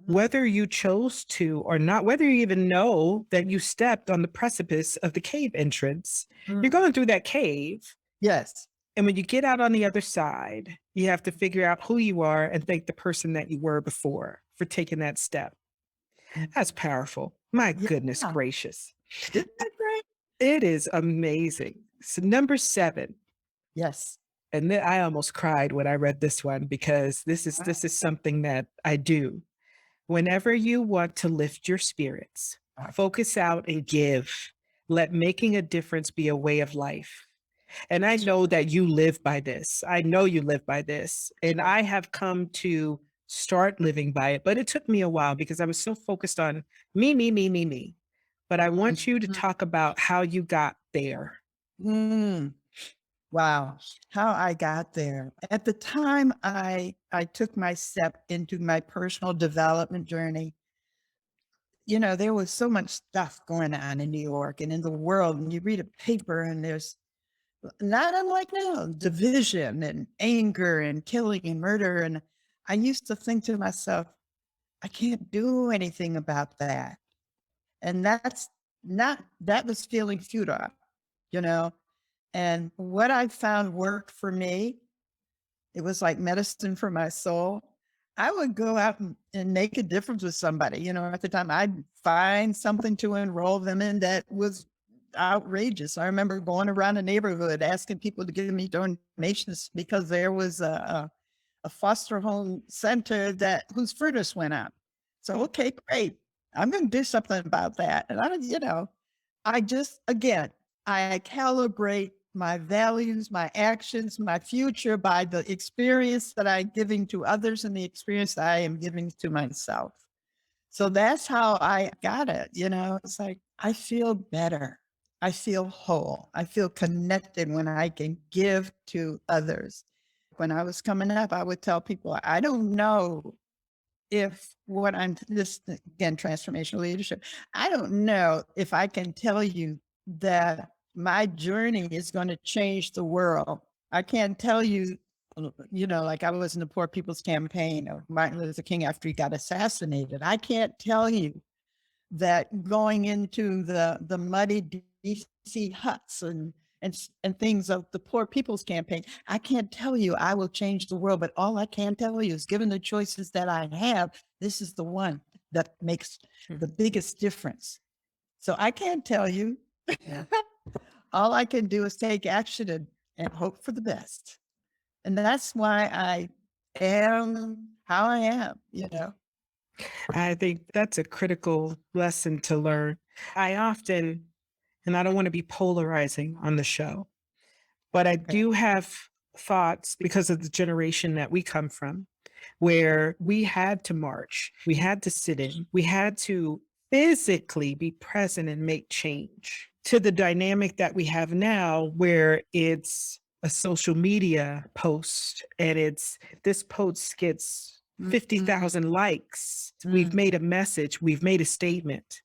whether you chose to or not, whether you even know that you stepped on the precipice of the cave entrance, you're Mm. going through that cave. Yes. And when you get out on the other side, you have to figure out who you are and thank the person that you were before for taking that step. That's powerful. My Yeah. goodness gracious. Isn't that great? It is amazing. So number 7, Yes. and then I almost cried when I read this one, because this is something that I do. Whenever you want to lift your spirits, focus out and give. Let making a difference be a way of life. And I know that you live by this. I know you live by this. And I have come to start living by it, but it took me a while because I was so focused on me, me, me, me, me. But I want you to talk about how you got there. Mm. Wow, how I got there. At the time I took my step into my personal development journey, there was so much stuff going on in New York and in the world. And you read a paper and there's not unlike now, division and anger and killing and murder. And I used to think to myself, I can't do anything about that. And that was feeling futile, you know. And what I found worked for me, it was like medicine for my soul. I would go out and make a difference with somebody. At the time, I'd find something to enroll them in that was outrageous. I remember going around the neighborhood asking people to give me donations because there was a foster home center that whose furnace went out. So, okay, great. I'm going to do something about that. And I just, again, I calibrate my values, my actions, my future by the experience that I'm giving to others and the experience that I am giving to myself. So that's how I got it. It's like I feel better. I feel whole. I feel connected when I can give to others. When I was coming up, I would tell people, I don't know if what I'm this again, transformational leadership. I don't know if I can tell you that my journey is going to change the world. I can't tell you, like I was in the Poor People's Campaign of Martin Luther King after he got assassinated. I can't tell you that going into the muddy DC huts and things of the Poor People's Campaign, I can't tell you I will change the world, but all I can tell you is given the choices that I have, this is the one that makes the biggest difference. So I can't tell you. Yeah. All I can do is take action and hope for the best. And that's why I am how I am. I think that's a critical lesson to learn. I often, and I don't want to be polarizing on the show, but I Okay. do have thoughts because of the generation that we come from, where we had to march, we had to sit in, we had to physically be present and make change to the dynamic that we have now, where it's a social media post and it's this post gets 50,000 likes. We've made a message, we've made a statement.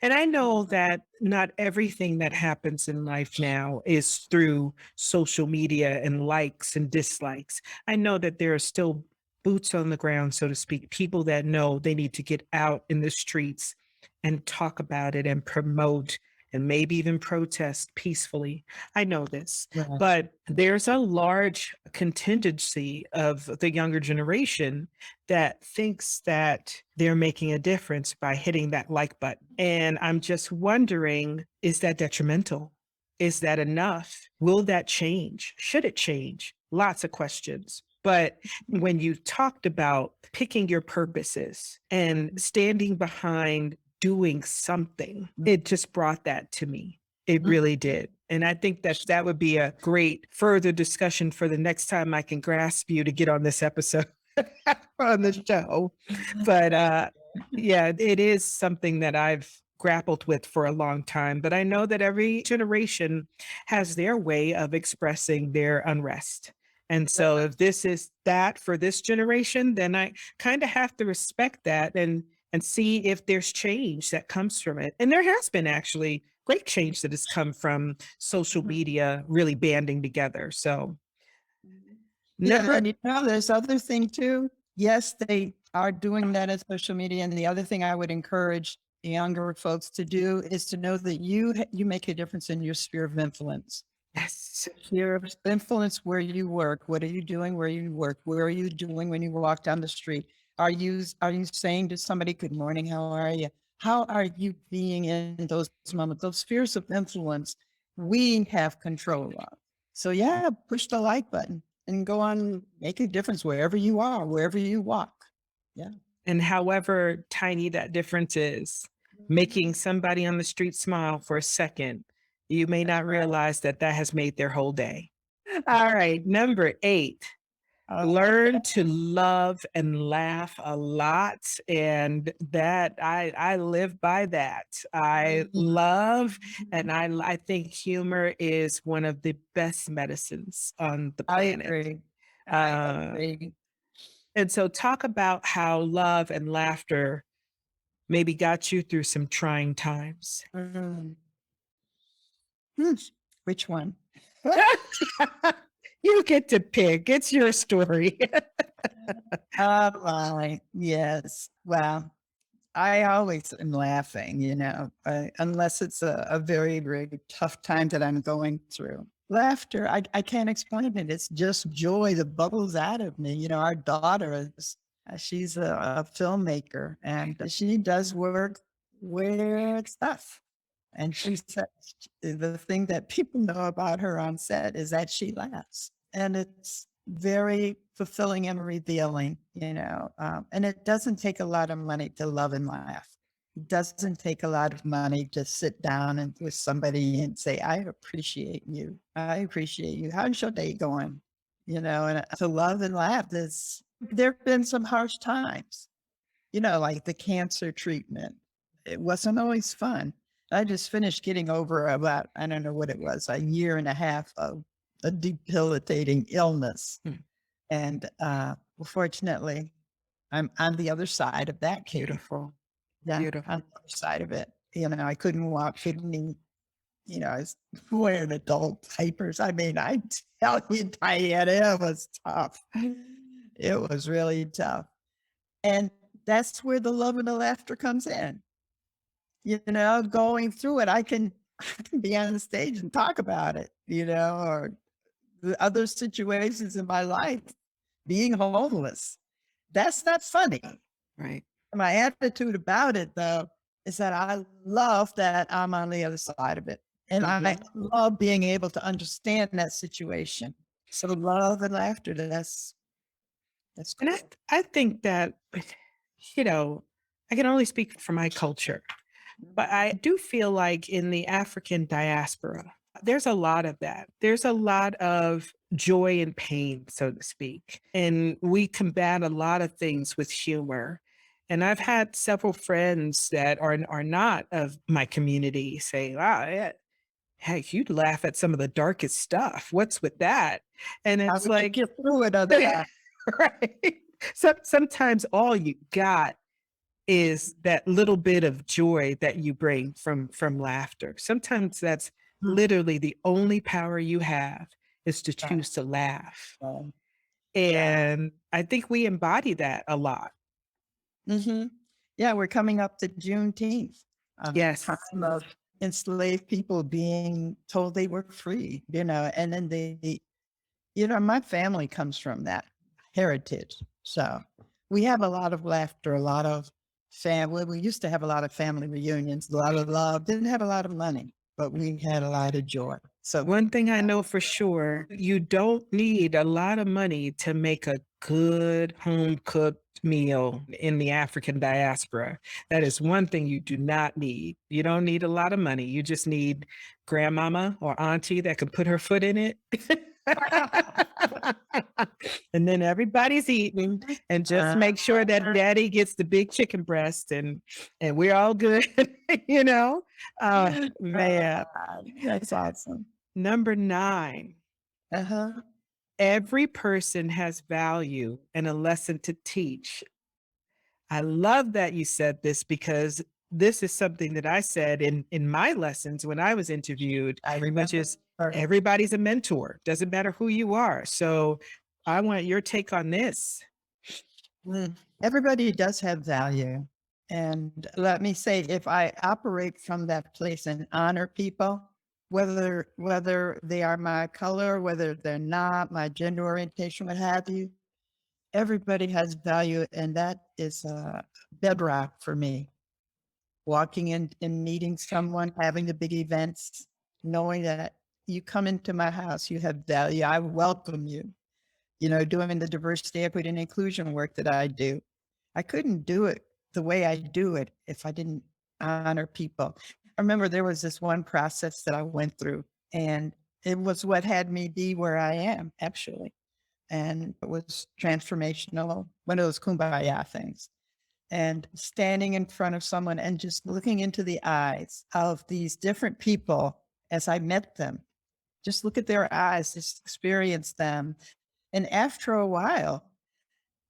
And I know that not everything that happens in life now is through social media and likes and dislikes. I know that there are still boots on the ground, so to speak, people that know they need to get out in the streets and talk about it and promote and maybe even protest peacefully. I know this, Right. but there's a large contingency of the younger generation that thinks that they're making a difference by hitting that like button. And I'm just wondering, is that detrimental? Is that enough? Will that change? Should it change? Lots of questions. But when you talked about picking your purposes and standing behind doing something, it just brought that to me. It really did. And I think that that would be a great further discussion for the next time I can grasp you to get on this episode on the show. But yeah, it is something that I've grappled with for a long time. But I know that every generation has their way of expressing their unrest. And so if this is that for this generation, then I kind of have to respect that and see if there's change that comes from it. And there has been actually great change that has come from social media really banding together. So Yeah, number and there's other thing too. Yes, they are doing that on social media, and the other thing I would encourage younger folks to do is to know that you make a difference in your sphere of influence. yes. Your influence where you work. What are you doing where you work? Where are you doing when you walk down the street? Are you saying to somebody, "Good morning, how are you?" How are you being in those moments? Those spheres of influence we have control of. So yeah, push the like button and go on, make a difference wherever you are, wherever you walk. Yeah. And however tiny that difference is, making somebody on the street smile for a second, you may not realize that that has made their whole day. All right, number 8, learn to love and laugh a lot, and that I live by that. I love and I think humor is one of the best medicines on the I planet. agree. I Uh, agree. and so talk about how love and laughter maybe got you through some trying times. Mhm. Hmm. Which one? You get to pick. It's your story. My, yes. Well, I always am laughing, unless it's a very, very tough time that I'm going through. laughter, I can't explain it. It's just joy that bubbles out of me. Our daughter is, she's a filmmaker and she does work where it's tough. And she said the thing that people know about her on set is that she laughs. And it's very fulfilling and revealing, and it doesn't take a lot of money to love and laugh. It doesn't take a lot of money to sit down and with somebody and say, I appreciate you. I appreciate you. How's your day going? And to love and laugh, there have been some harsh times, like the cancer treatment. It wasn't always fun. I just finished getting over about, I don't know what it was, a year and a half of a debilitating illness. Hmm. And fortunately, I'm on the other side of that case. Beautiful. Yeah, on Beautiful. the other side of it. I couldn't walk, couldn't eat. I was wearing adult diapers. I mean, I tell you, Diana, it was tough. It was really tough. And that's where the love and the laughter comes in. Going through it, I can be on the stage and talk about it, or the other situations in my life, being homeless. That's not funny. Right. My attitude about it, though, is that I love that I'm on the other side of it. And I love being able to understand that situation. So love and laughter, that's And cool. I think that, you know, I can only speak for my culture, but I do feel like in the African diaspora, there's a lot of that. There's a lot of joy and pain, so to speak. And we combat a lot of things with humor. And I've had several friends that are not of my community say, wow, yeah, heck, you'd laugh at some of the darkest stuff. What's with that? And How it's would you like, get through it other than right. Sometimes all you got is that little bit of joy that you bring from laughter. Sometimes that's literally the only power you have is to choose to laugh. yeah. And I think we embody that a lot. Hmm. Yeah, we're coming up to Juneteenth, a Yes. time of enslaved people being told they were free, and then my family comes from that heritage. So we have a lot of laughter, a lot of family. We used to have a lot of family reunions, a lot of love, didn't have a lot of money, but we had a lot of joy. So One thing I know for sure, you don't need a lot of money to make a good home cooked meal in the African diaspora. That is one thing you do not need. You don't need a lot of money. You just need grandmama or auntie that can put her foot in it. And then everybody's eating and just uh, make sure that daddy gets the big chicken breast and we're all good, you know? Man. that's awesome. Number 9, Uh-huh. every person has value and a lesson to teach. I love that you said this because this is something that I said in my lessons when I was interviewed, I which remember. is everybody's a mentor. Doesn't matter who you are. So I want your take on this. Everybody does have value. And let me say, if I operate from that place and honor people, whether they are my color, whether they're not, my gender orientation, what have you, everybody has value. And that is a bedrock for me. Walking in and meeting someone, having the big events, knowing that you come into my house, you have value. I welcome you. Doing the diversity, equity, and inclusion work that I do. I couldn't do it the way I do it if I didn't honor people. I remember there was this one process that I went through, and it was what had me be where I am, actually. And it was transformational, one of those kumbaya things. And standing in front of someone and just looking into the eyes of these different people as I met them, just look at their eyes, just experience them. And after a while,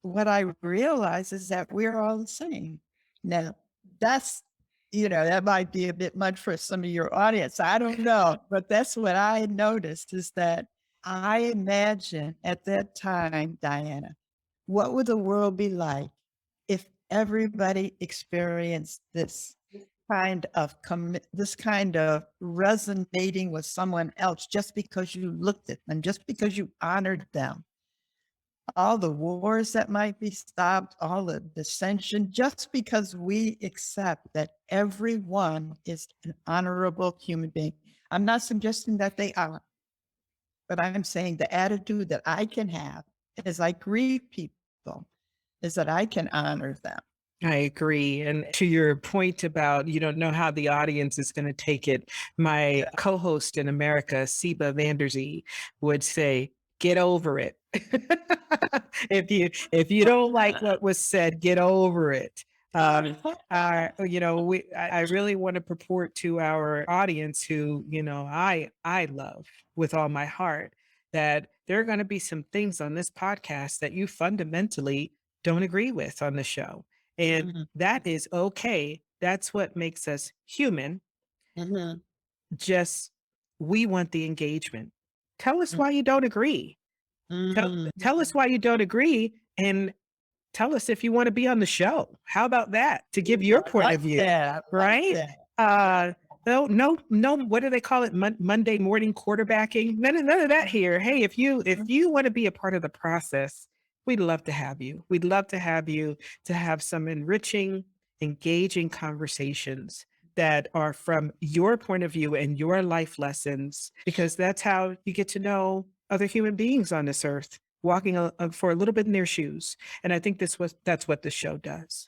what I realize is that we're all the same. Now, that's, that might be a bit much for some of your audience. I don't know, but that's what I noticed is that I imagine at that time, Diana, what would the world be like if everybody experienced this? this kind of resonating with someone else just because you looked at them, just because you honored them, all the wars that might be stopped, all the dissension, just because we accept that everyone is an honorable human being. I'm not suggesting that they are, but I'm saying the attitude that I can have as I greet people is that I can honor them. I agree. And to your point about you don't know how the audience is going to take it, my co-host in America, Siba Vanderzee, would say, "Get over it." If you don't like what was said, get over it. I really want to purport to our audience who, I love with all my heart that there are going to be some things on this podcast that you fundamentally don't agree with on the show. And Mhm, that is okay. That's what makes us human. mhm, Just we want the engagement. Tell us mm, why you don't agree. Tell us why you don't agree and tell us if you want to be on the show. How about that? To give your I point like of view, that. I like right? that. Uh, no, no, no. What do they call it? Monday morning quarterbacking. None of that here. Hey, if you want to be a part of the process, we'd love to have you. We'd love to have you to have some enriching, engaging conversations that are from your point of view and your life lessons, because that's how you get to know other human beings on this earth, walking for a little bit in their shoes. And I think that's what the show does.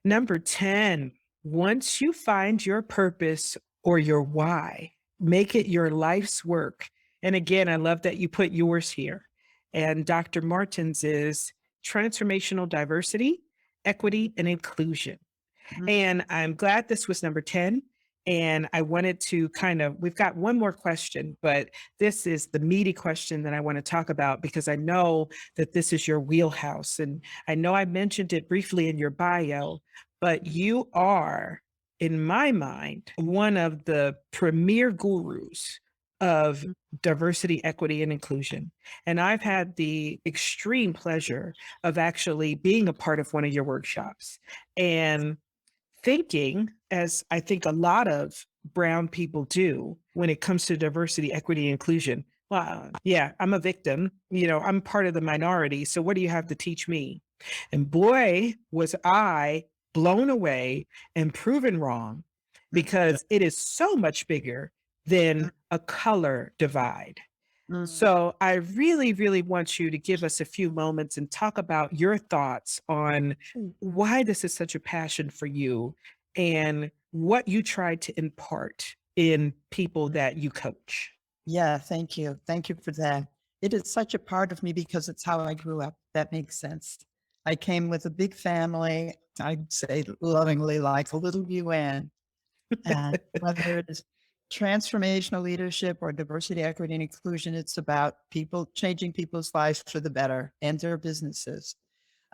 Number 10, once you find your purpose or your why, make it your life's work. And again, I love that you put yours here. And Dr. Martin's is transformational diversity, equity, and inclusion. Mhm, And I'm glad this was number 10. And I wanted to we've got one more question, but this is the meaty question that I want to talk about because I know that this is your wheelhouse. And I know I mentioned it briefly in your bio, but you are, in my mind, one of the premier gurus of mhm, diversity, equity, and inclusion. And I've had the extreme pleasure of actually being a part of one of your workshops. And thinking, as I think a lot of brown people do when it comes to diversity, equity, inclusion. Well, yeah, I'm a victim. I'm part of the minority. So what do you have to teach me? And boy, was I blown away and proven wrong because it is so much bigger than a color divide. mhm. So I really, really want you to give us a few moments and talk about your thoughts on why this is such a passion for you and what you try to impart in people that you coach. Yeah, thank you. Thank you for that. It is such a part of me because it's how I grew up. That makes sense. I came with a big family. I'd say lovingly like a little UN. And whether it is transformational leadership or diversity, equity, and inclusion, it's about people changing people's lives for the better and their businesses.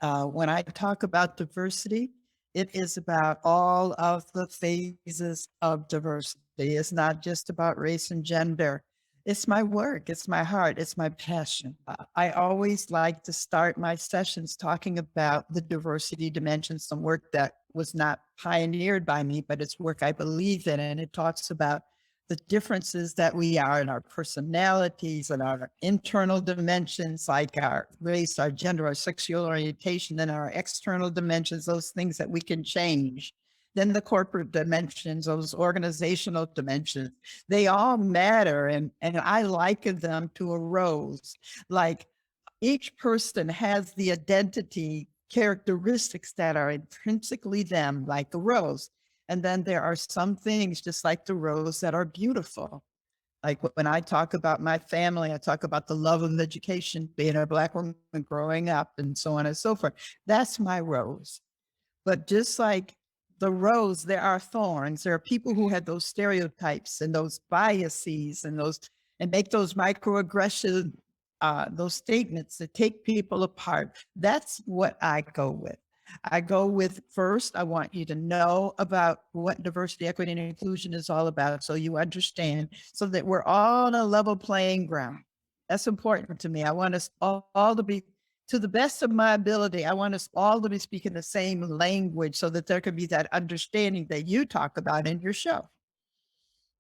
When I talk about diversity, it is about all of the phases of diversity. It's not just about race and gender. It's my work, it's my heart, it's my passion. I always like to start my sessions talking about the diversity dimensions, some work that was not pioneered by me, but it's work I believe in. And it talks about the differences that we are in our personalities and our internal dimensions, like our race, our gender, our sexual orientation, and our external dimensions, those things that we can change. Then the corporate dimensions, those organizational dimensions, they all matter. And I liken them to a rose. Like each person has the identity characteristics that are intrinsically them, like a rose. And then there are some things, just like the rose, that are beautiful. Like when I talk about my family, I talk about the love of education, being a Black woman growing up, and so on and so forth. That's my rose. But just like the rose, there are thorns. There are people who have those stereotypes and those biases and make those microaggressions, those statements that take people apart. That's what I go with. I go with first, I want you to know about what diversity, equity, and inclusion is all about so you understand, so that we're all on a level playing ground. That's important to me. I want us all to be to the best of my ability, I want us all to be speaking the same language so that there could be that understanding that you talk about in your show.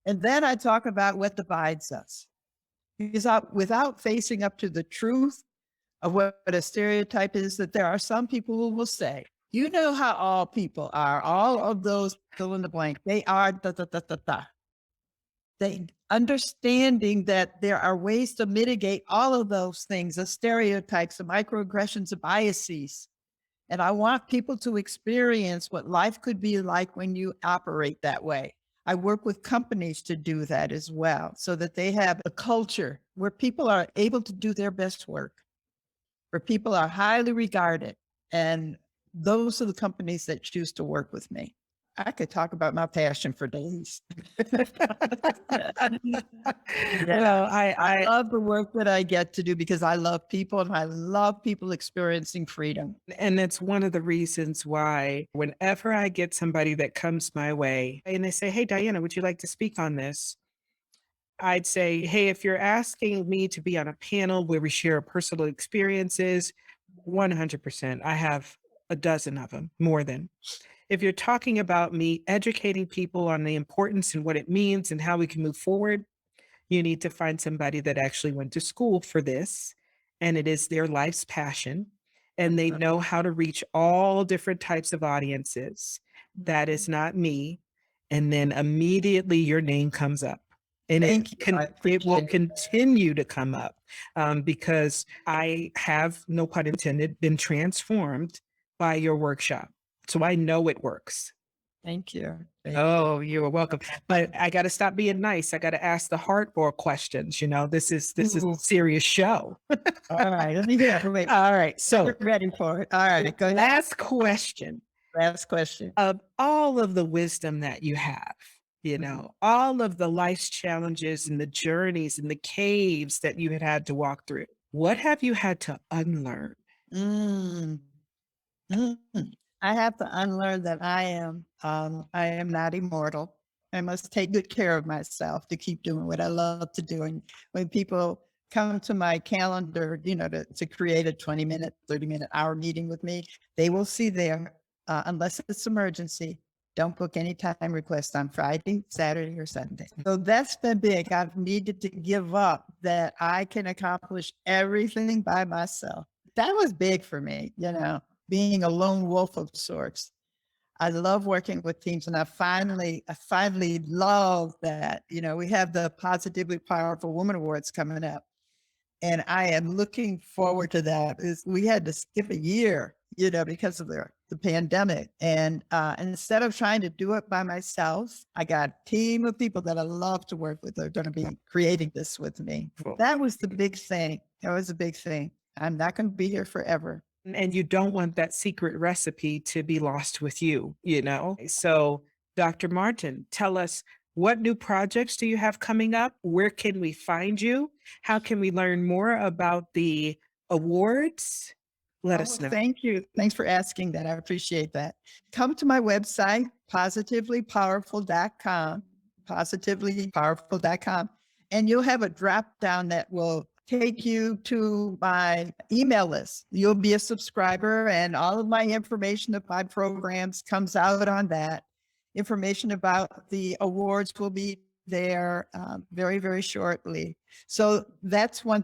And then I talk about what divides us. Because without facing up to the truth of what a stereotype is, that there are some people who will say, you know how all people are, all of those fill in the blank, they are da da da da da. They understanding that there are ways to mitigate all of those things, the stereotypes, the microaggressions, the biases. And I want people to experience what life could be like when you operate that way. I work with companies to do that as well, so that they have a culture where people are able to do their best work, where people are highly regarded. And those are the companies that choose to work with me. I could talk about my passion for days. Well, I love the work that I get to do because I love people and I love people experiencing freedom. and it's one of the reasons why whenever I get somebody that comes my way and they say, "Hey, Diana, would you like to speak on this?" I'd say, "Hey, if you're asking me to be on a panel where we share personal experiences, 100%. I have a dozen of them, more than. If you're talking about me educating people on the importance and what it means and how we can move forward, you need to find somebody that actually went to school for this and it is their life's passion and they know how to reach all different types of audiences. That is not me. And then immediately your name comes up. And Thank you. I it will appreciate it. continue to come up because I have, no pun intended, been transformed by your workshop. So I know it works. Thank you. Oh, you're welcome. But I got to stop being nice. I got to ask the hardball questions. You know, this is a serious show. All right. Let me hear it. Wait, All right. So we're ready for it. All right. Go ahead. last question. Last question. Of all of the wisdom that you have, you know, all of the life's challenges and the journeys and the caves that you had to walk through, what have you had to unlearn? Mm. Mm. I have to unlearn that I am not immortal. I must take good care of myself to keep doing what I love to do. And when people come to my calendar, to create a 20-minute, 30-minute, hour meeting with me, they will see there, unless it's emergency, don't book any time requests on Friday, Saturday, or Sunday. So that's been big. I've needed to give up that I can accomplish everything by myself. That was big for me, being a lone wolf of sorts. I love working with teams, and I finally love that. We have the Positively Powerful Woman Awards coming up, and I am looking forward to that. We had to skip a year, because of the pandemic, and instead of trying to do it by myself, I got a team of people that I love to work with. They're going to be creating this with me. That was the big thing. That was a big thing. I'm not going to be here forever. And you don't want that secret recipe to be lost with you, you know? So, Dr. Martin, tell us, what new projects do you have coming up? Where can we find you? How can we learn more about the awards? Let us know. Thank you. Thanks for asking that. I appreciate that. Come to my website, positivelypowerful.com, positivelypowerful.com, and you'll have a drop down that will take you to my email list. You'll be a subscriber, and all of my information of my programs comes out on that. Information about the awards will be there very, very shortly. So that's one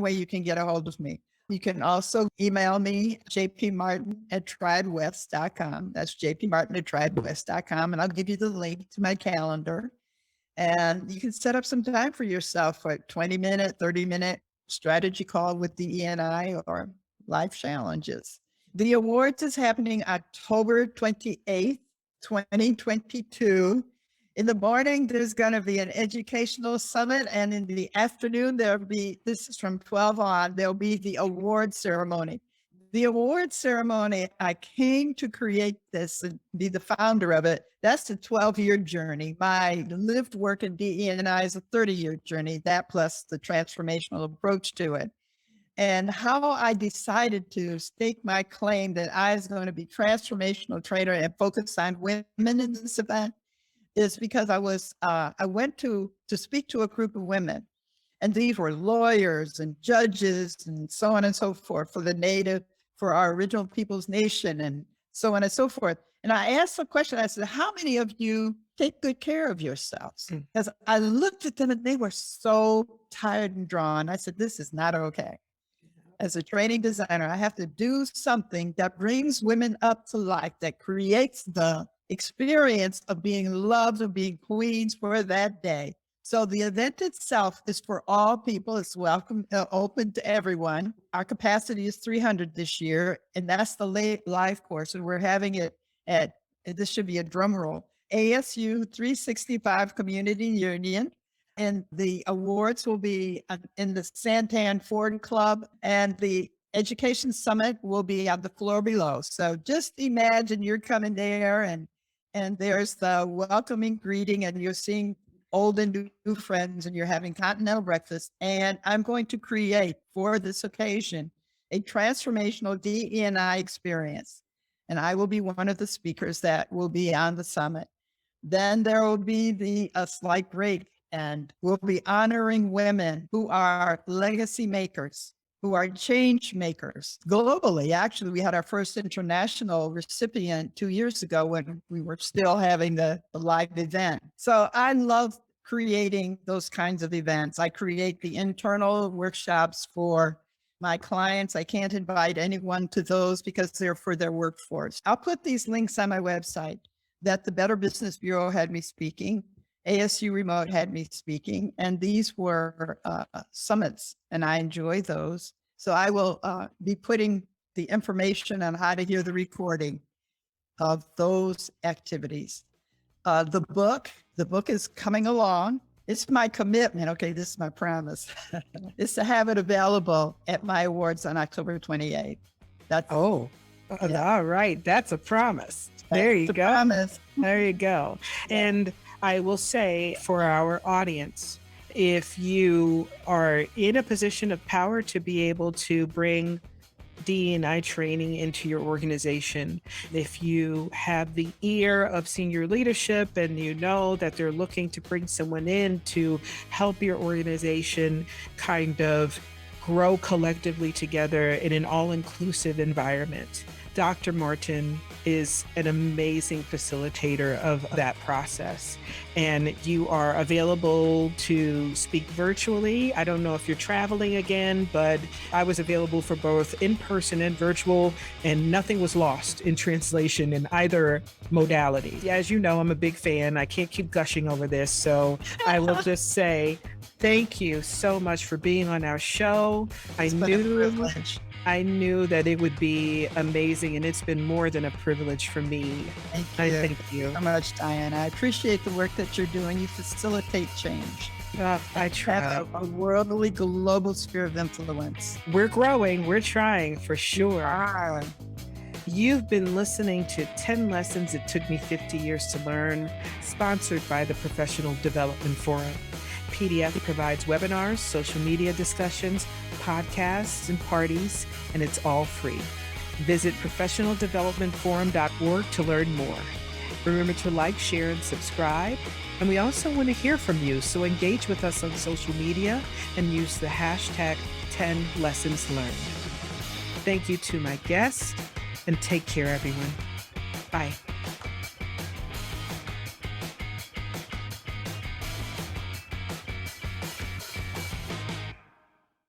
way you can get a hold of me. You can also email me, jpmartin@tridewest.com. That's jpmartin@tridewest.com. And I'll give you the link to my calendar. And you can set up some time for yourself for a 20-minute, 30-minute strategy call with the ENI or life challenges. The awards is happening October 28th, 2022. In the morning, there's going to be an educational summit. And in the afternoon, this is from 12 on, there'll be the award ceremony. The award ceremony, I came to create this and be the founder of it. That's a 12-year journey. My lived work in DE&I is a 30-year journey, that plus the transformational approach to it. And how I decided to stake my claim that I was going to be transformational trainer and focus on women in this event is because I went to speak to a group of women. And these were lawyers and judges and so on and so forth for our original people's nation and so on and so forth. And I asked the question, I said, how many of you take good care of yourselves? Because I looked at them and they were so tired and drawn. I said, this is not okay. As a training designer, I have to do something that brings women up to life, that creates the experience of being loved, of being queens for that day. So the event itself is for all people. It's welcome, open to everyone. Our capacity is 300 this year, and that's the late live course. And we're having it at, this should be a drum roll, ASU 365 Community Union. And the awards will be in the Santan Ford Club, and the Education Summit will be on the floor below. So just imagine you're coming there and there's the welcoming greeting, and you're seeing old and new friends, and you're having continental breakfast. And I'm going to create for this occasion a transformational DE&I experience. And I will be one of the speakers that will be on the summit. Then there will be a slight break, and we'll be honoring women who are legacy makers, who are change makers globally. Actually, we had our first international recipient 2 years ago when we were still having the live event. So I love creating those kinds of events. I create the internal workshops for my clients. I can't invite anyone to those because they're for their workforce. I'll put these links on my website. That the Better Business Bureau had me speaking, ASU Remote had me speaking, and these were summits, and I enjoy those. So I will be putting the information on how to hear the recording of those activities. The book is coming along. It's my commitment. Okay, this is my promise. Is to have it available at my awards on October 28th. That's all right. That's a promise. There you go. Promise. There you go. And I will say for our audience, if you are in a position of power to be able to bring D&I training into your organization, if you have the ear of senior leadership and you know that they're looking to bring someone in to help your organization kind of grow collectively together in an all-inclusive environment, Dr. Martin is an amazing facilitator of that process. And you are available to speak virtually. I don't know if you're traveling again, but I was available for both in-person and virtual, and nothing was lost in translation in either modality. As you know, I'm a big fan. I can't keep gushing over this, so I will just say thank you so much for being on our show. I knew that it would be amazing, and it's been more than a privilege for me. Thank you so much, Diana. I appreciate the work that you're doing. You facilitate change. I try. Have a worldly, global sphere of influence. We're growing. We're trying, for sure. You've been listening to 10 Lessons It Took Me 50 Years to Learn, sponsored by the Professional Development Forum. PDF provides webinars, social media discussions, podcasts, and parties, and it's all free. Visit professionaldevelopmentforum.org to learn more. Remember to like, share, and subscribe. And we also want to hear from you, so engage with us on social media and use the hashtag 10lessonslearned. Thank you to my guests, and take care, everyone. Bye.